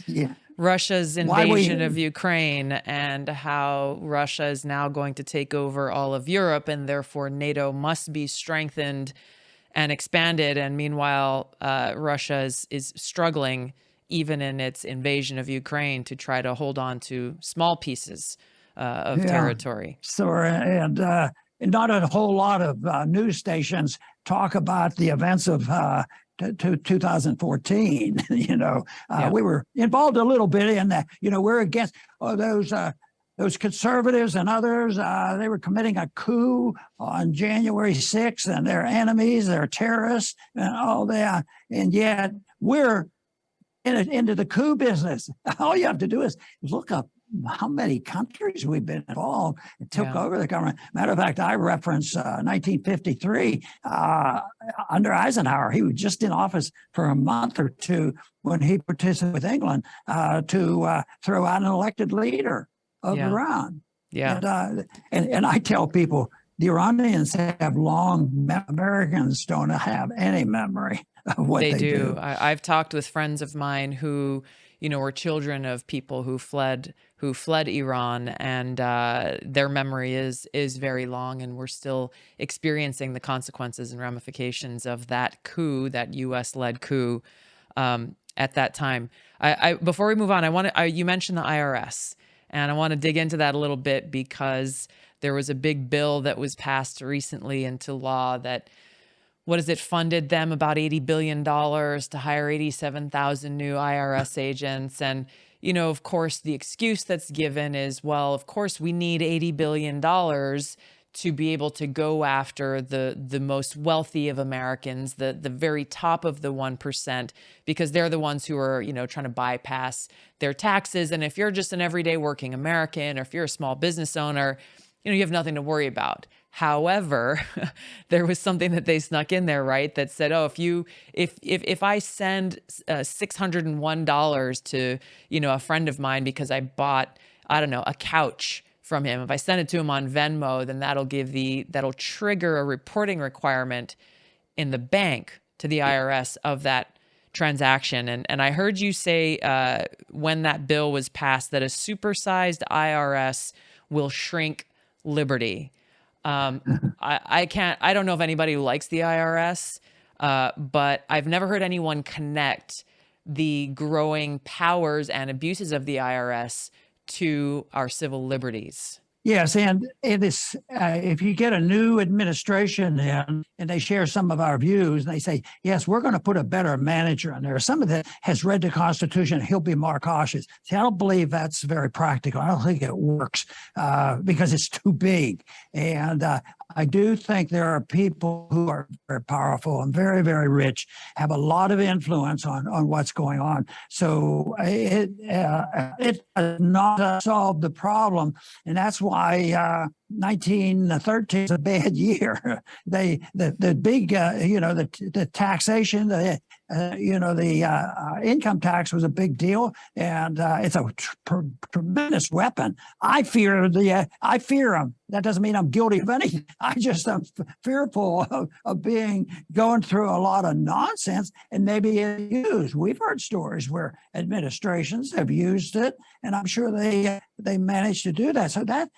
Russia's invasion of Ukraine and how Russia is now going to take over all of Europe, and therefore NATO must be strengthened and expanded. And meanwhile, Russia is struggling even in its invasion of Ukraine to try to hold on to small pieces of territory. So, and not a whole lot of news stations talk about the events of to 2014. Yeah. We were involved a little bit in that. We're against those conservatives and others. They were committing a coup on January 6th, and they're enemies, they're terrorists, and all that. And yet we're into the coup business. All you have to do is look up how many countries we've been involved and took over the government. Matter of fact, I reference 1953 under Eisenhower. He was just in office for a month or two when he participated with England to throw out an elected leader of Iran. Yeah. And I tell people, the Iranians have long, Americans don't have any memory of what they do. I've talked with friends of mine who, were children of people who fled Iran, and their memory is very long, and we're still experiencing the consequences and ramifications of that coup, that U.S.-led coup at that time. Before we move on, you mentioned the IRS, and I want to dig into that a little bit because there was a big bill that was passed recently into law that, funded them about $80 billion to hire 87,000 new IRS agents. And, of course, the excuse that's given is, well, of course, we need $80 billion to be able to go after the most wealthy of Americans, the very top of the 1%, because they're the ones who are, trying to bypass their taxes. And if you're just an everyday working American, or if you're a small business owner, you have nothing to worry about. However, there was something that they snuck in there, right? That said, oh, if I send $601 to, a friend of mine because I bought, a couch from him, if I send it to him on Venmo, then that'll trigger a reporting requirement in the bank to the IRS of that transaction. And I heard you say when that bill was passed that a supersized IRS will shrink liberty. I don't know if anybody likes the IRS, but I've never heard anyone connect the growing powers and abuses of the IRS to our civil liberties. Yes, and it is if you get a new administration in and they share some of our views, and they say, yes, we're going to put a better manager in there. Some of that has read the Constitution, he'll be more cautious. See, I don't believe that's very practical. I don't think it works because it's too big. And I do think there are people who are very powerful and very, very rich, have a lot of influence on what's going on. So it does not solve the problem. And that's why 1913 is a bad year. The big, the taxation, the income tax was a big deal, and it's a tremendous weapon. I fear them. That doesn't mean I'm guilty of anything. I just am fearful of going through a lot of nonsense and maybe used. We've heard stories where administrations have used it, and I'm sure they managed to do that. So that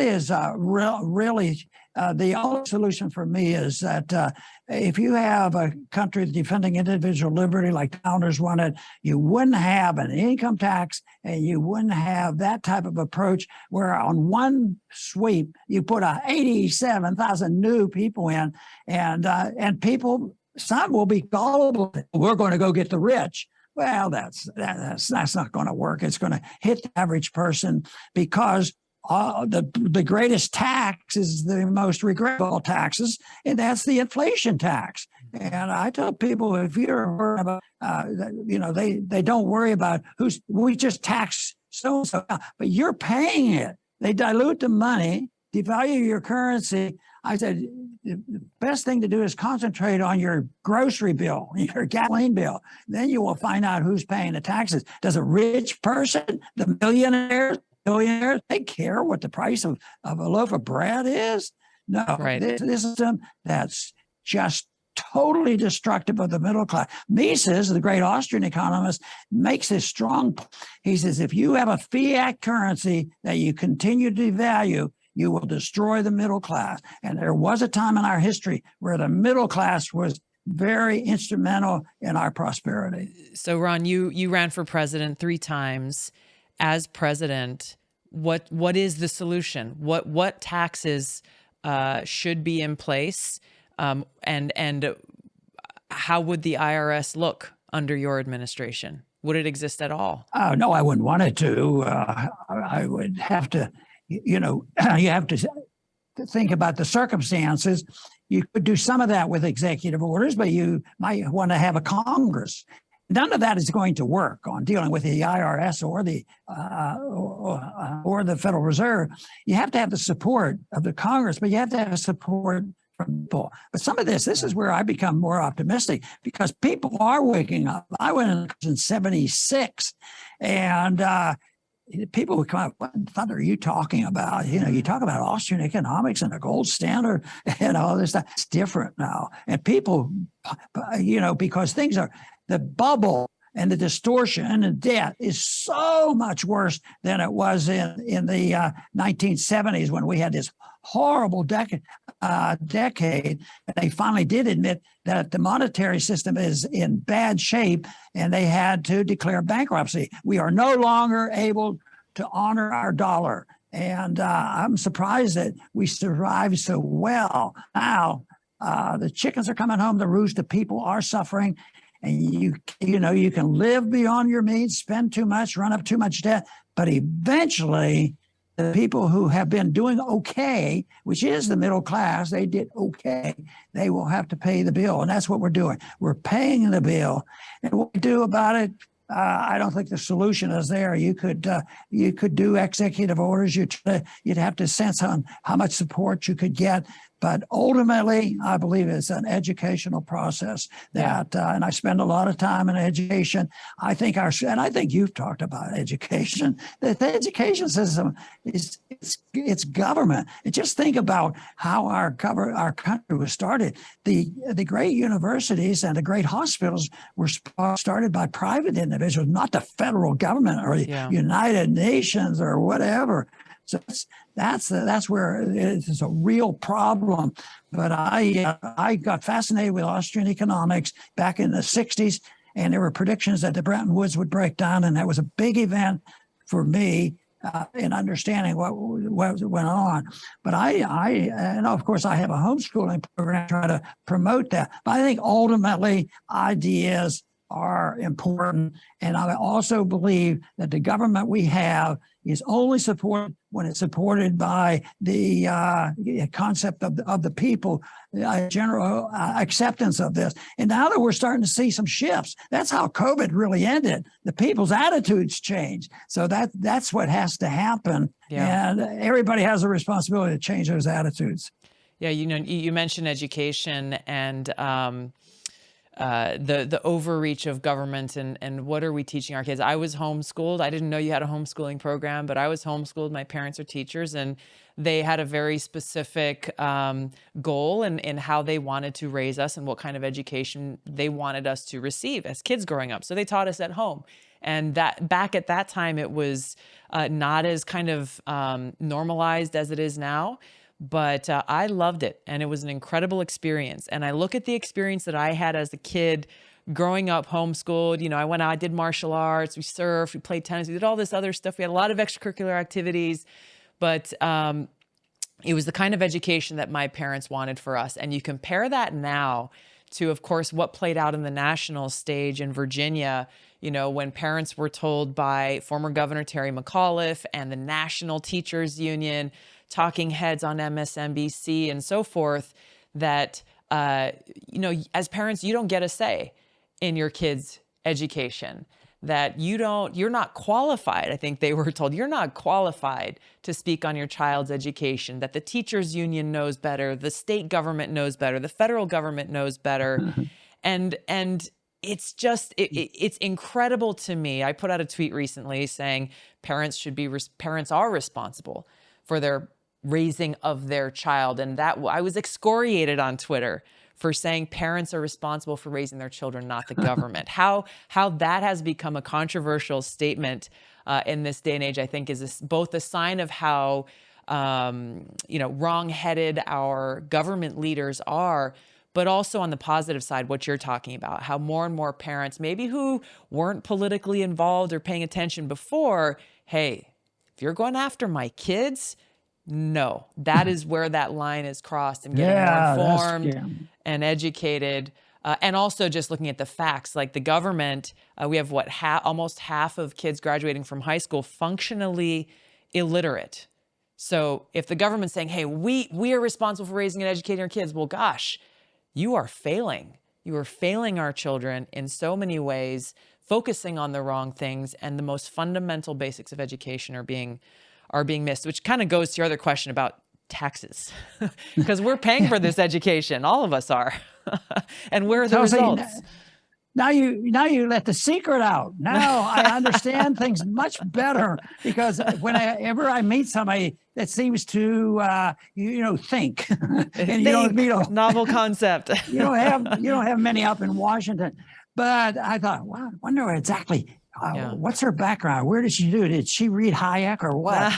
is really the only solution for me is that if you have a country defending individual liberty like the founders wanted, you wouldn't have an income tax, and you wouldn't have that type of approach where on one sweep you put 87,000 new people in, and people, some will be gullible. We're going to go get the rich. Well, that's not going to work. It's going to hit the average person because the greatest tax is the most regrettable taxes, and that's the inflation tax. And I tell people, if you're worried about, they don't worry about we just tax so-and-so, but you're paying it. They dilute the money, devalue your currency. I said, the best thing to do is concentrate on your grocery bill, your gasoline bill. Then you will find out who's paying the taxes. Does a rich person, the millionaires, they care what the price of a loaf of bread is? No, right. This system that's just totally destructive of the middle class. Mises, the great Austrian economist, makes this strong. He says, if you have a fiat currency that you continue to devalue, you will destroy the middle class. And there was a time in our history where the middle class was very instrumental in our prosperity. So, Ron, you ran for president 3 times. As president, what is the solution? What taxes should be in place? And how would the IRS look under your administration? Would it exist at all? No, I wouldn't want it to. I would have to, you know, you have to think about the circumstances. You could do some of that with executive orders, but you might want to have a Congress. None of that is going to work on dealing with the IRS or the Federal Reserve. You have to have the support of the Congress, but you have to have support from people. But some of this is where I become more optimistic, because people are waking up. I went in 76, and people would come up, what thunder are you talking about? You know, you talk about Austrian economics and a gold standard and all this stuff. It's different now. And people, you know, because things are, the bubble and the distortion and debt is so much worse than it was in the 1970s, when we had this horrible decade. And they finally did admit that the monetary system is in bad shape, and they had to declare bankruptcy. We are no longer able to honor our dollar. And I'm surprised that we survived so well. Now, the chickens are coming home to roost. The people are suffering. And you know, you can live beyond your means, spend too much, run up too much debt, but eventually the people who have been doing okay, which is the middle class, they did okay, they will have to pay the bill. And that's what we're doing. We're paying the bill. And what we do about it, I don't think the solution is there. You could do executive orders. You'd have to sense on how much support you could get. But ultimately, I believe it's an educational process that, and I spend a lot of time in education. I think and I think you've talked about education. That the education system it's government. And just think about how our country was started. The great universities and the great hospitals were started by private individuals, not the federal government or the United Nations or whatever. So that's where it's a real problem. But I got fascinated with Austrian economics back in the 60s, and there were predictions that the Bretton Woods would break down, and that was a big event for me in understanding what went on. But and of course I have a homeschooling program to try to promote that. But I think ultimately ideas are important. And I also believe that the government we have is only supported when it's supported by the concept of the people, general acceptance of this. And now that we're starting to see some shifts, that's how COVID really ended. The people's attitudes changed. So that's what has to happen. Yeah. And everybody has a responsibility to change those attitudes. Yeah, you know, you mentioned education and the overreach of government and what are we teaching our kids? I was homeschooled. I didn't know you had a homeschooling program, but I was homeschooled. My parents are teachers, and they had a very specific goal in how they wanted to raise us and what kind of education they wanted us to receive as kids growing up. So they taught us at home. And that back at that time, it was not as kind of normalized as it is now. But I loved it, and it was an incredible experience. And I look at the experience that I had as a kid growing up homeschooled. You know, I went out, I did martial arts, we surfed, we played tennis, we did all this other stuff. We had a lot of extracurricular activities, but it was the kind of education that my parents wanted for us. And you compare that now to, of course, what played out in the national stage in Virginia, you know, when parents were told by former Governor Terry McAuliffe and the National Teachers Union, talking heads on MSNBC and so forth, that, you know, as parents, you don't get a say in your kids' education, that you're not qualified. I think they were told, you're not qualified to speak on your child's education, that the teachers union knows better, the state government knows better, the federal government knows better. And it's just, it's incredible to me. I put out a tweet recently saying parents are responsible for their raising of their child. And that I was excoriated on Twitter for saying parents are responsible for raising their children, not the government. How that has become a controversial statement in this day and age, I think is both a sign of how you know, wrong-headed our government leaders are, but also on the positive side, what you're talking about, how more and more parents, maybe who weren't politically involved or paying attention before, hey, if you're going after my kids, no, that is where that line is crossed, and getting more informed and educated And also just looking at the facts, like the government, we have almost half of kids graduating from high school functionally illiterate. So if the government's saying, hey, we are responsible for raising and educating our kids, well, gosh, you are failing. You are failing our children in so many ways, focusing on the wrong things, and the most fundamental basics of education are being missed, which kind of goes to your other question about taxes, because we're paying for this education. All of us are. And where are the results? Now you let the secret out. Now I understand things much better, because whenever I meet somebody that seems to think, and you don't meet a novel concept. you don't have many up in Washington. But I thought, wow, I wonder exactly what's her background? Where did she do it? Did she read Hayek or what?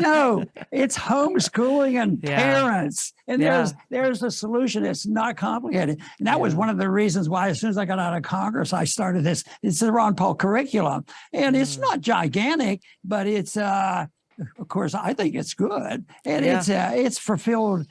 No, it's homeschooling and parents. And there's a solution. It's not complicated. And that was one of the reasons why, as soon as I got out of Congress, I started this. It's the Ron Paul curriculum. And it's not gigantic, but it's of course, I think it's good, and it's fulfilled,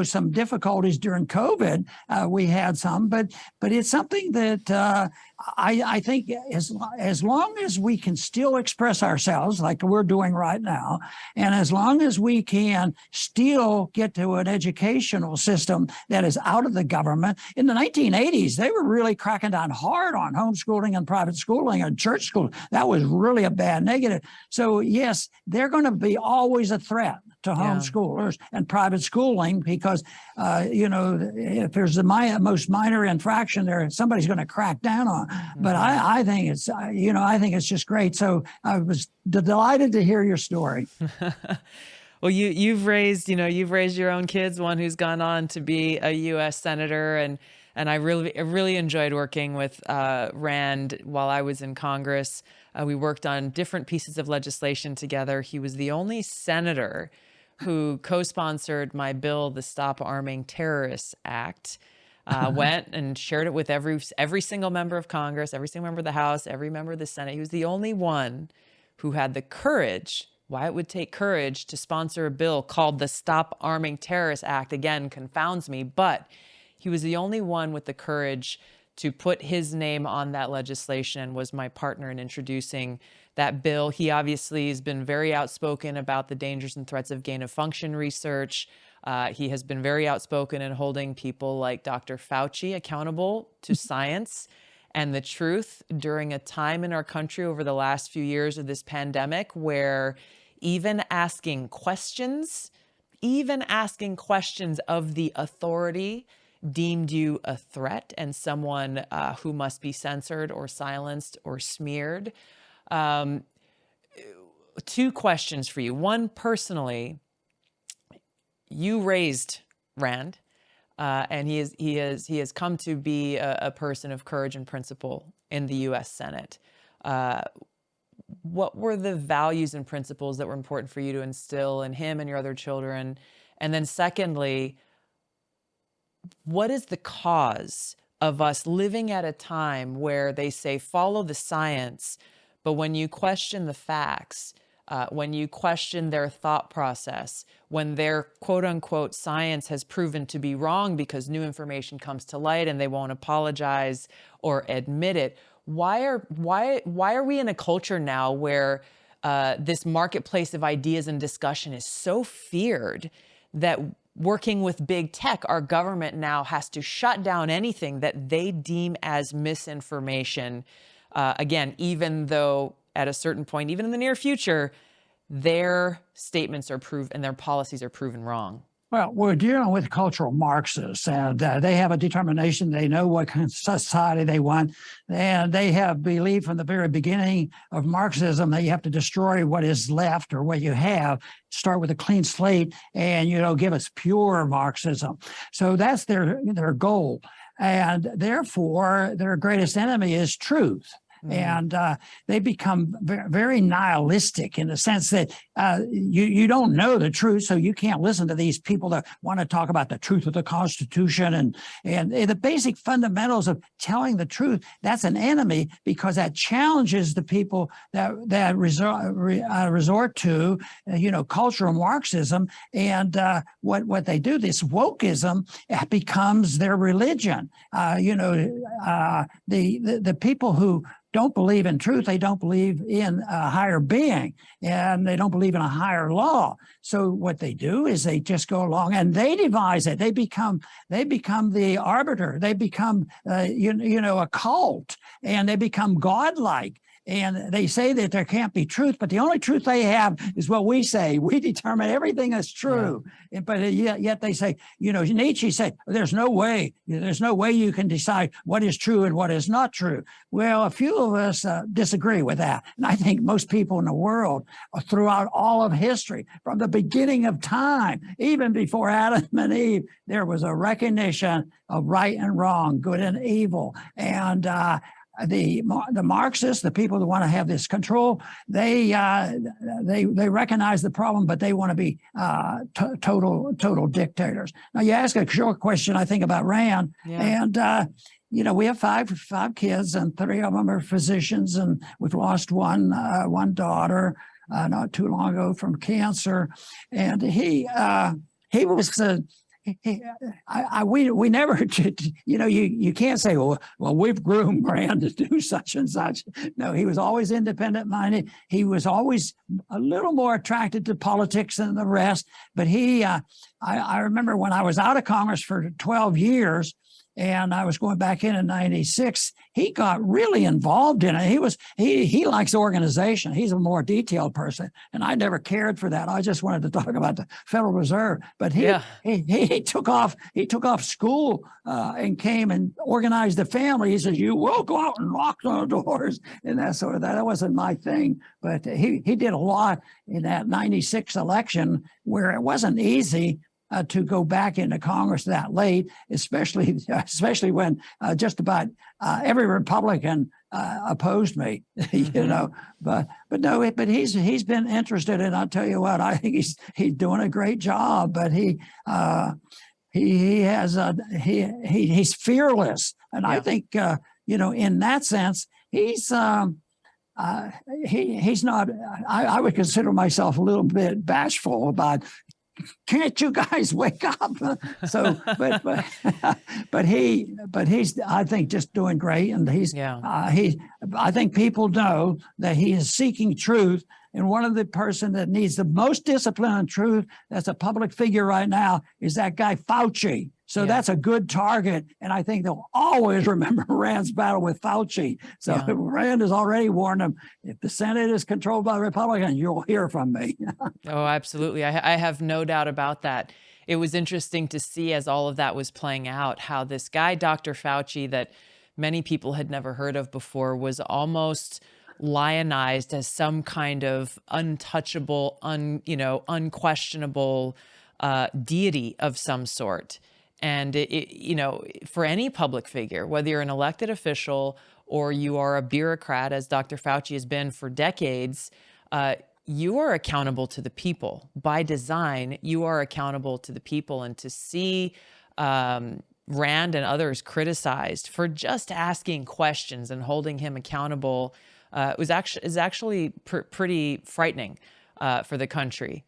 some difficulties during COVID. We had some, but it's something that I think as long as we can still express ourselves like we're doing right now, and as long as we can still get to an educational system that is out of the government. In the 1980s, they were really cracking down hard on homeschooling and private schooling and church school. That was really a bad negative. So yes, they're going to be always a threat to homeschoolers and private schooling, because if there's the most minor infraction there, somebody's going to crack down on. But I think it's I think it's just great. So I was delighted to hear your story. Well, you've raised your own kids, one who's gone on to be a U.S. senator, and I really enjoyed working with Rand while I was in Congress. We worked on different pieces of legislation together. He was the only senator who co-sponsored my bill, the Stop Arming Terrorists Act. Went and shared it with every single member of Congress, every single member of the House, every member of the Senate. He was the only one who had the courage, why it would take courage to sponsor a bill called the Stop Arming Terrorists Act. Again, confounds me, but he was the only one with the courage to put his name on that legislation and was my partner in introducing that bill. He obviously has been very outspoken about the dangers and threats of gain-of-function research. He has been very outspoken in holding people like Dr. Fauci accountable to science and the truth during a time in our country over the last few years of this pandemic where even asking questions of the authority deemed you a threat and someone who must be censored or silenced or smeared. Two questions for you. One, personally, you raised Rand, and he has come to be a person of courage and principle in the U.S. Senate. What were the values and principles that were important for you to instill in him and your other children? And then secondly, what is the cause of us living at a time where they say follow the science, but when you question the facts, when you question their thought process, when their quote unquote science has proven to be wrong because new information comes to light and they won't apologize or admit it, why are we in a culture now where this marketplace of ideas and discussion is so feared that working with big tech, our government now has to shut down anything that they deem as misinformation? Again, even though at a certain point, even in the near future, their statements are proven and their policies are proven wrong. Well, we're dealing with cultural Marxists, and they have a determination. They know what kind of society they want, and they have believed from the very beginning of Marxism that you have to destroy what is left or what you have, start with a clean slate, and give us pure Marxism. So that's their goal, and therefore their greatest enemy is truth. And they become very nihilistic in the sense that you don't know the truth, so you can't listen to these people that want to talk about the truth of the Constitution and the basic fundamentals of telling the truth. That's an enemy because that challenges the people that resort to cultural Marxism, and what they do, this wokeism, becomes their religion. The people who don't believe in truth, they don't believe in a higher being, and they don't believe in a higher law. So what they do is they just go along and they devise it. They become the arbiter. They become a cult, and they become godlike. And they say that there can't be truth, but the only truth they have is what we say. We determine everything is true. Yeah. But yet they say, Nietzsche said, there's no way you can decide what is true and what is not true. Well, a few of us disagree with that. And I think most people in the world, throughout all of history, from the beginning of time, even before Adam and Eve, there was a recognition of right and wrong, good and evil. And the Marxists, the people that want to have this control, they recognize the problem, but they want to be total dictators. Now, you ask a short question, I think, about Rand, and we have five kids, and 3 of them are physicians, and we've lost one daughter not too long ago from cancer, and he was. We never, you can't say, well, we've groomed Rand to do such and such. No, he was always independent minded. He was always a little more attracted to politics than the rest. But I remember when I was out of Congress for 12 years, and I was going back in 96, he got really involved in it. He likes organization. He's a more detailed person, and I never cared for that. I just wanted to talk about the Federal Reserve. But he took off school and came and organized the family. He says, "You will go out and knock on the doors," and that sort of that. That wasn't my thing, but he did a lot in that 96 election where it wasn't easy to go back into Congress that late, especially when just about every Republican opposed me, But he's been interested, and I'll tell you what, I think he's doing a great job. But he's fearless, and I think in that sense he's not. I would consider myself a little bit bashful about. Can't you guys wake up? So, but he's I think just doing great, and I think people know that he is seeking truth. And one of the person that needs the most discipline and truth that's a public figure right now is that guy Fauci. So that's a good target. And I think they'll always remember Rand's battle with Fauci. So Rand has already warned them, if the Senate is controlled by Republicans, you'll hear from me. Oh, absolutely. I have no doubt about that. It was interesting to see as all of that was playing out, how this guy, Dr. Fauci, that many people had never heard of before, was almost lionized as some kind of untouchable, unquestionable deity of some sort. And for any public figure, whether you're an elected official or you are a bureaucrat, as Dr. Fauci has been for decades, you are accountable to the people. By design, you are accountable to the people. And to see Rand and others criticized for just asking questions and holding him accountable is actually pretty frightening for the country.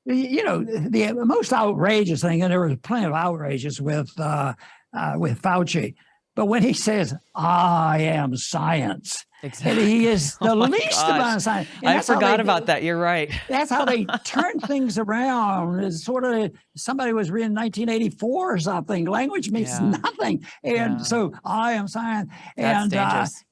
The most outrageous thing, and there was plenty of outrages with Fauci, but when he says, "I am science," exactly. And he is the least amount of science. I forgot about that. You're right. That's how they turn things around. It's sort of, somebody was reading 1984 or something. Language means nothing. And so I am science. That's dangerous.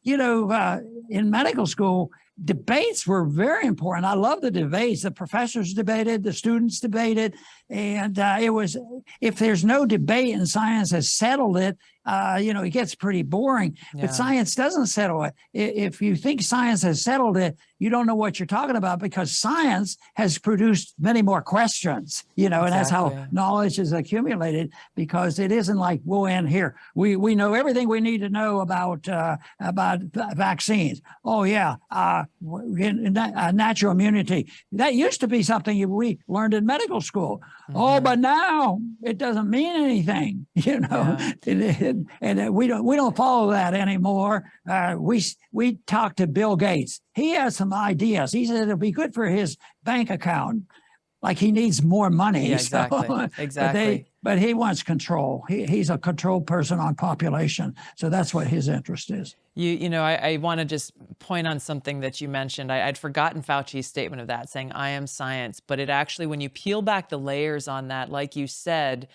In medical school, debates were very important. I love the debates. The professors debated, the students debated. And it was, if there's no debate and science has settled it, it gets pretty boring. But Yeah. science doesn't settle it. If you think science has settled it, you don't know what you're talking about, because science has produced many more questions, and that's how Exactly. knowledge is accumulated, because it isn't like we'll end here. We know everything we need to know about vaccines. Oh yeah, natural immunity. That used to be something we learned in medical school. Oh, but now it doesn't mean anything, Yeah. and we don't follow that anymore. We talked to Bill Gates. He has some ideas. He said it'll be good for his bank account, like he needs more money. Yeah, exactly. So, Exactly. but he wants control. He's a control person on population. So that's what his interest is. I want to just point on something that you mentioned. I'd forgotten Fauci's statement of that, saying, I am science. But it actually, when you peel back the layers on that, like you said,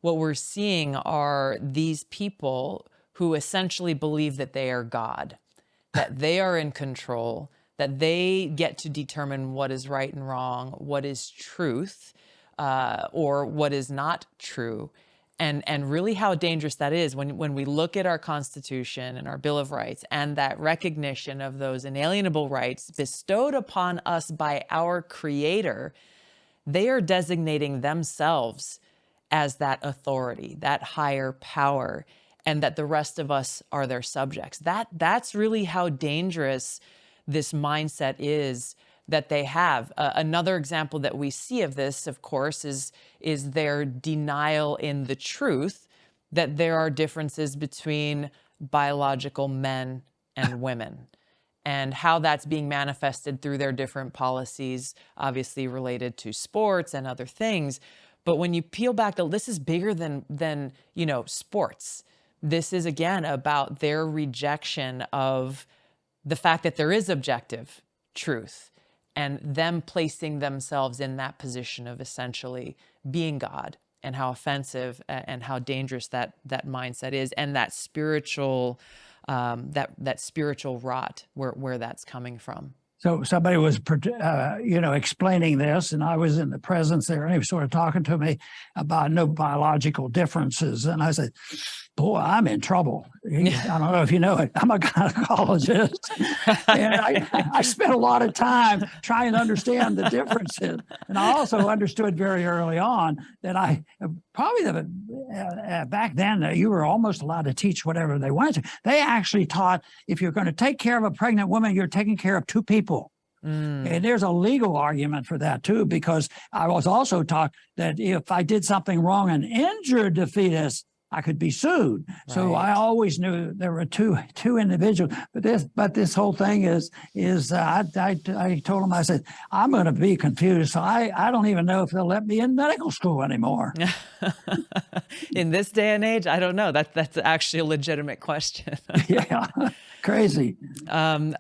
what we're seeing are these people who essentially believe that they are God, that they are in control, that they get to determine what is right and wrong, what is truth, or what is not true. And really how dangerous that is when we look at our Constitution and our Bill of Rights and that recognition of those inalienable rights bestowed upon us by our Creator. They are designating themselves as that authority, that higher power, and that the rest of us are their subjects. That's really how dangerous this mindset is that they have. Another example that we see of this, of course, is their denial in the truth that there are differences between biological men and women, and how that's being manifested through their different policies, obviously related to sports and other things. But when you peel back, this is bigger than sports. This is, again, about their rejection of the fact that there is objective truth, and them placing themselves in that position of essentially being God, and how offensive and how dangerous that mindset is, and that spiritual that spiritual rot where that's coming from. So somebody was, explaining this, and I was in the presence there, and he was sort of talking to me about no biological differences. And I said, boy, I'm in trouble. I don't know if you know it. I'm a gynecologist. And I spent a lot of time trying to understand the differences. And I also understood very early on that back then, you were almost allowed to teach whatever they wanted to. They actually taught, if you're going to take care of a pregnant woman, you're taking care of two people. And there's a legal argument for that too, because I was also taught that if I did something wrong and injured the fetus, I could be sued. Right. So I always knew there were two individuals. But this whole thing is I told him, I said, I'm going to be confused. So I don't even know if they'll let me in medical school anymore. In this day and age, I don't know. That's actually a legitimate question. Yeah, crazy. Ron,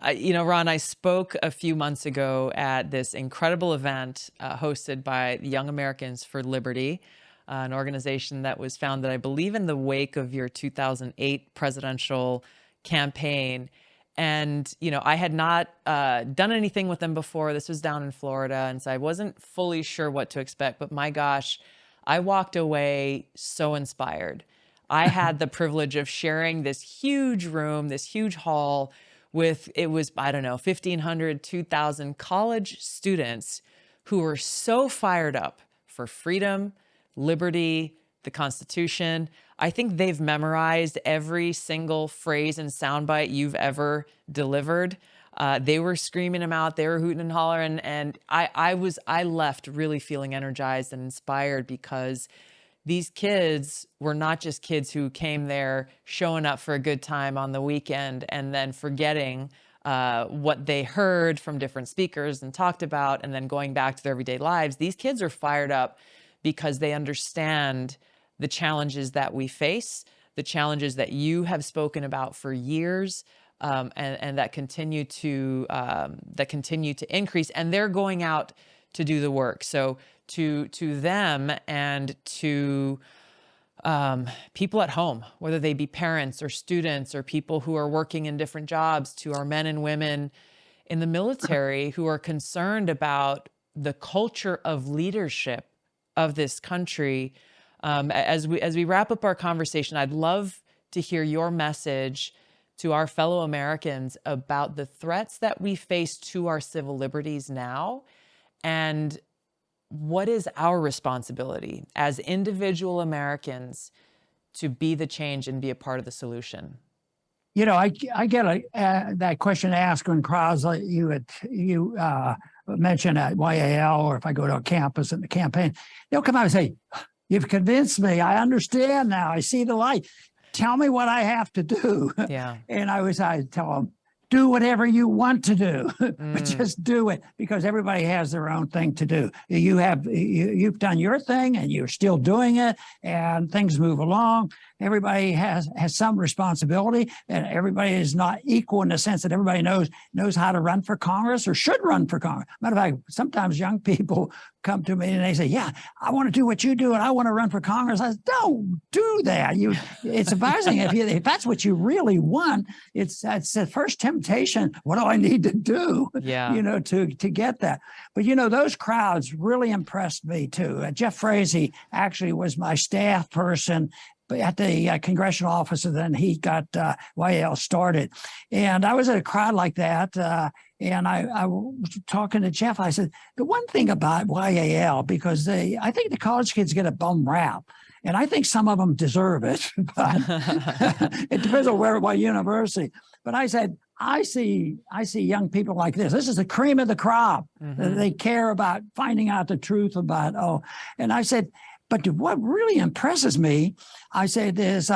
I spoke a few months ago at this incredible event hosted by Young Americans for Liberty, an organization that was founded, I believe, in the wake of your 2008 presidential campaign. And, I had not done anything with them before. This was down in Florida. And so I wasn't fully sure what to expect. But my gosh, I walked away so inspired. I had the privilege of sharing this huge room, this huge hall with, it was, 1,500, 2,000 college students who were so fired up for freedom, liberty, the Constitution. I think they've memorized every single phrase and soundbite you've ever delivered. They were screaming them out. They were hooting and hollering. And I left really feeling energized and inspired, because these kids were not just kids who came there showing up for a good time on the weekend and then forgetting what they heard from different speakers and talked about and then going back to their everyday lives. These kids are fired up because they understand the challenges that we face, the challenges that you have spoken about for years, and that continue to increase, and they're going out to do the work. So to them and to people at home, whether they be parents or students or people who are working in different jobs, to our men and women in the military who are concerned about the culture of leadership of this country. As we wrap up our conversation, I'd love to hear your message to our fellow Americans about the threats that we face to our civil liberties now, and what is our responsibility as individual Americans to be the change and be a part of the solution? You know, I get that question asked when crowds like you mention at YAL, or if I go to a campus in the campaign, they'll come out and say, "You've convinced me. I understand now. I see the light. Tell me what I have to do." Yeah. And I tell them, do whatever you want to do, but just do it, because everybody has their own thing to do. You've done your thing and you're still doing it, and things move along. Everybody has some responsibility, and everybody is not equal in the sense that everybody knows how to run for Congress or should run for Congress. Matter of fact, sometimes young people come to me and they say, "Yeah, I want to do what you do, and I want to run for Congress." I say, "Don't do that. It's embarrassing if that's what you really want. It's the first temptation. What do I need to do? Yeah. To get that." But those crowds really impressed me too. Jeff Frazee actually was my staff person at the congressional office, and then he got YAL started. And I was at a crowd like that, and I was talking to Jeff. I said, the one thing about YAL, because I think the college kids get a bum rap, and I think some of them deserve it, but it depends on what university. But I said, I see young people like this. This is the cream of the crop. They care about finding out the truth about, and I said, but what really impresses me, I said, is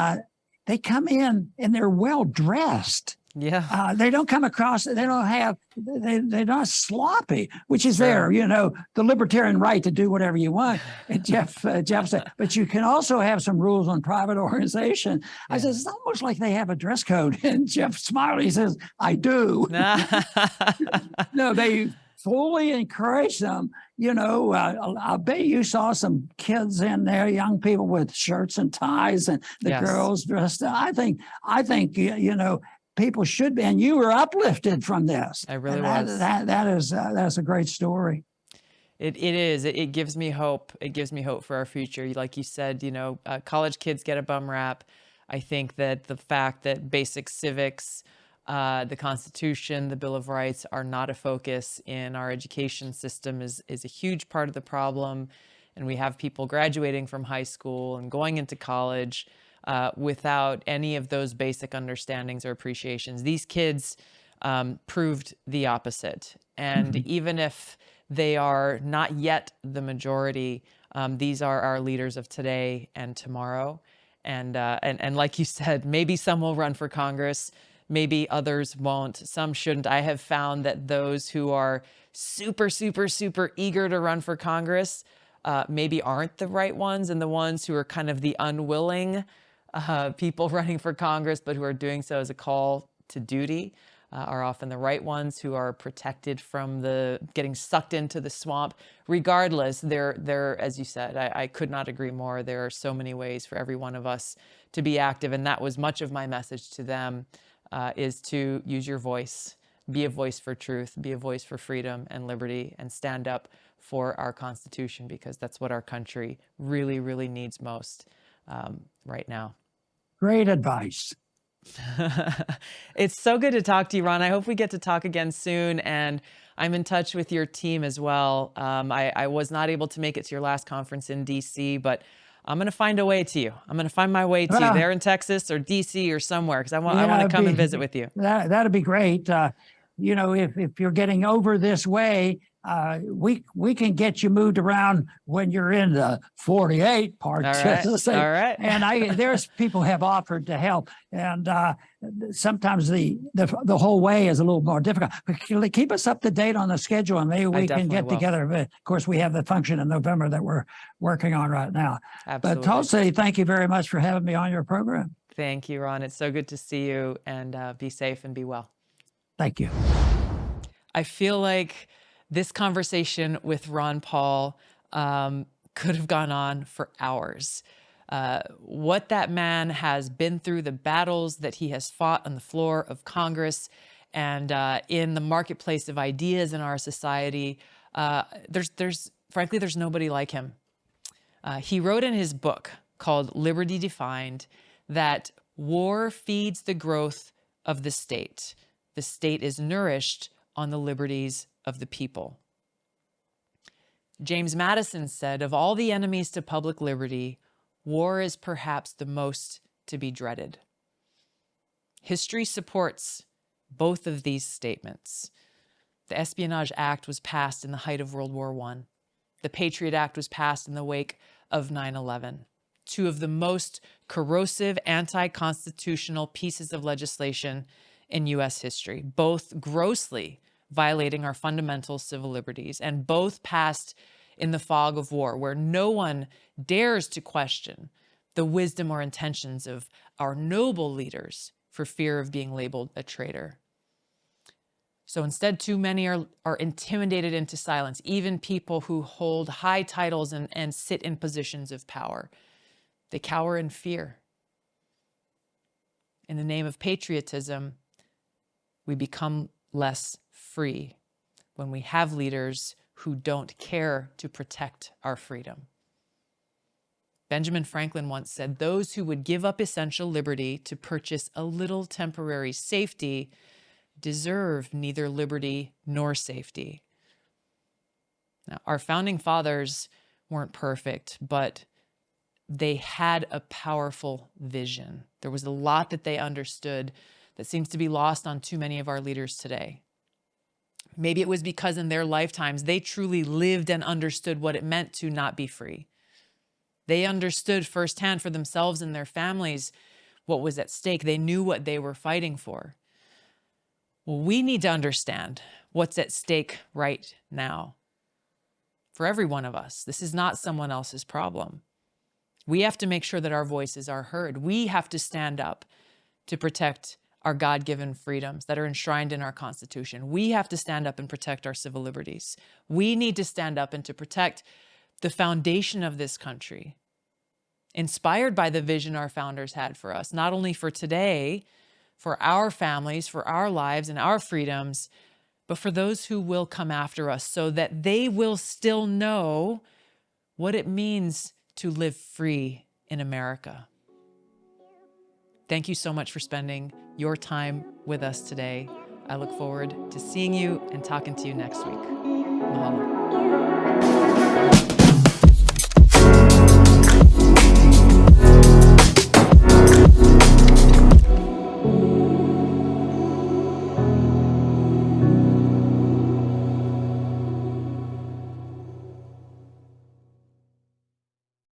they come in and they're well dressed. Yeah. They don't come across, they're not sloppy, which is the libertarian right to do whatever you want. And Jeff said, but you can also have some rules on private organization. I said, it's almost like they have a dress code. And Jeff smiled, he says, I do. No, they fully encourage them. I bet you saw some kids in there, young people with shirts and ties, and the girls dressed. I think, people should be, and you were uplifted from this. I really was. That's a great story. It is. It gives me hope. It gives me hope for our future. Like you said, college kids get a bum rap. I think that the fact that basic civics, the Constitution, the Bill of Rights are not a focus in our education system is a huge part of the problem. And we have people graduating from high school and going into college without any of those basic understandings or appreciations. These kids proved the opposite. And even if they are not yet the majority, these are our leaders of today and tomorrow. And like you said, maybe some will run for Congress. Maybe others won't. Some shouldn't. I have found that those who are super, super, super eager to run for Congress maybe aren't the right ones, and the ones who are kind of the unwilling people running for Congress, but who are doing so as a call to duty, are often the right ones who are protected from getting sucked into the swamp. Regardless, they're as you said, I could not agree more. There are so many ways for every one of us to be active, and that was much of my message to them. Is to use your voice, be a voice for truth, be a voice for freedom and liberty, and stand up for our Constitution, because that's what our country really, really needs most right now. Great advice. It's so good to talk to you, Ron. I hope we get to talk again soon, and I'm in touch with your team as well. I was not able to make it to your last conference in DC, but I'm going to find a way to you. I'm going to find my way to you there in Texas or DC or somewhere, because I want to come and visit with you. That'd be great. If you're getting over this way, we can get you moved around when you're in the 48 part. All right. And there's people have offered to help, and sometimes the whole way is a little more difficult. But keep us up to date on the schedule, and maybe we can get together. But of course, we have the function in November that we're working on right now. Absolutely. But Tulsi, thank you very much for having me on your program. Thank you, Ron. It's so good to see you, and be safe and be well. Thank you. I feel like this conversation with Ron Paul could have gone on for hours. What that man has been through, the battles that he has fought on the floor of Congress and in the marketplace of ideas in our society, frankly, there's nobody like him. He wrote in his book called Liberty Defined that War feeds the growth of the state. The state is nourished on the liberties of the people. James Madison said, of all the enemies to public liberty, war is perhaps the most to be dreaded. History supports both of these statements. The Espionage Act was passed in the height of World War I. The Patriot Act was passed in the wake of 9/11. Two of the most corrosive anti-constitutional pieces of legislation in U.S. history, both grossly violating our fundamental civil liberties, and both passed in the fog of war, where no one dares to question the wisdom or intentions of our noble leaders for fear of being labeled a traitor. So instead, too many are intimidated into silence, even people who hold high titles and sit in positions of power. They cower in fear. In the name of patriotism, we become less free when we have leaders who don't care to protect our freedom. Benjamin Franklin once said, "Those who would give up essential liberty to purchase a little temporary safety deserve neither liberty nor safety." Now, our founding fathers weren't perfect, but they had a powerful vision. There was a lot that they understood that seems to be lost on too many of our leaders today. Maybe it was because in their lifetimes, they truly lived and understood what it meant to not be free. They understood firsthand for themselves and their families what was at stake. They knew what they were fighting for. Well, we need to understand what's at stake right now. For every one of us, this is not someone else's problem. We have to make sure that our voices are heard. We have to stand up to protect our God-given freedoms that are enshrined in our Constitution. We have to stand up and protect our civil liberties. We need to stand up and to protect the foundation of this country, inspired by the vision our founders had for us, not only for today, for our families, for our lives and our freedoms, but for those who will come after us, so that they will still know what it means to live free in America. Thank you so much for spending your time with us today. I look forward to seeing you and talking to you next week. Mahalo.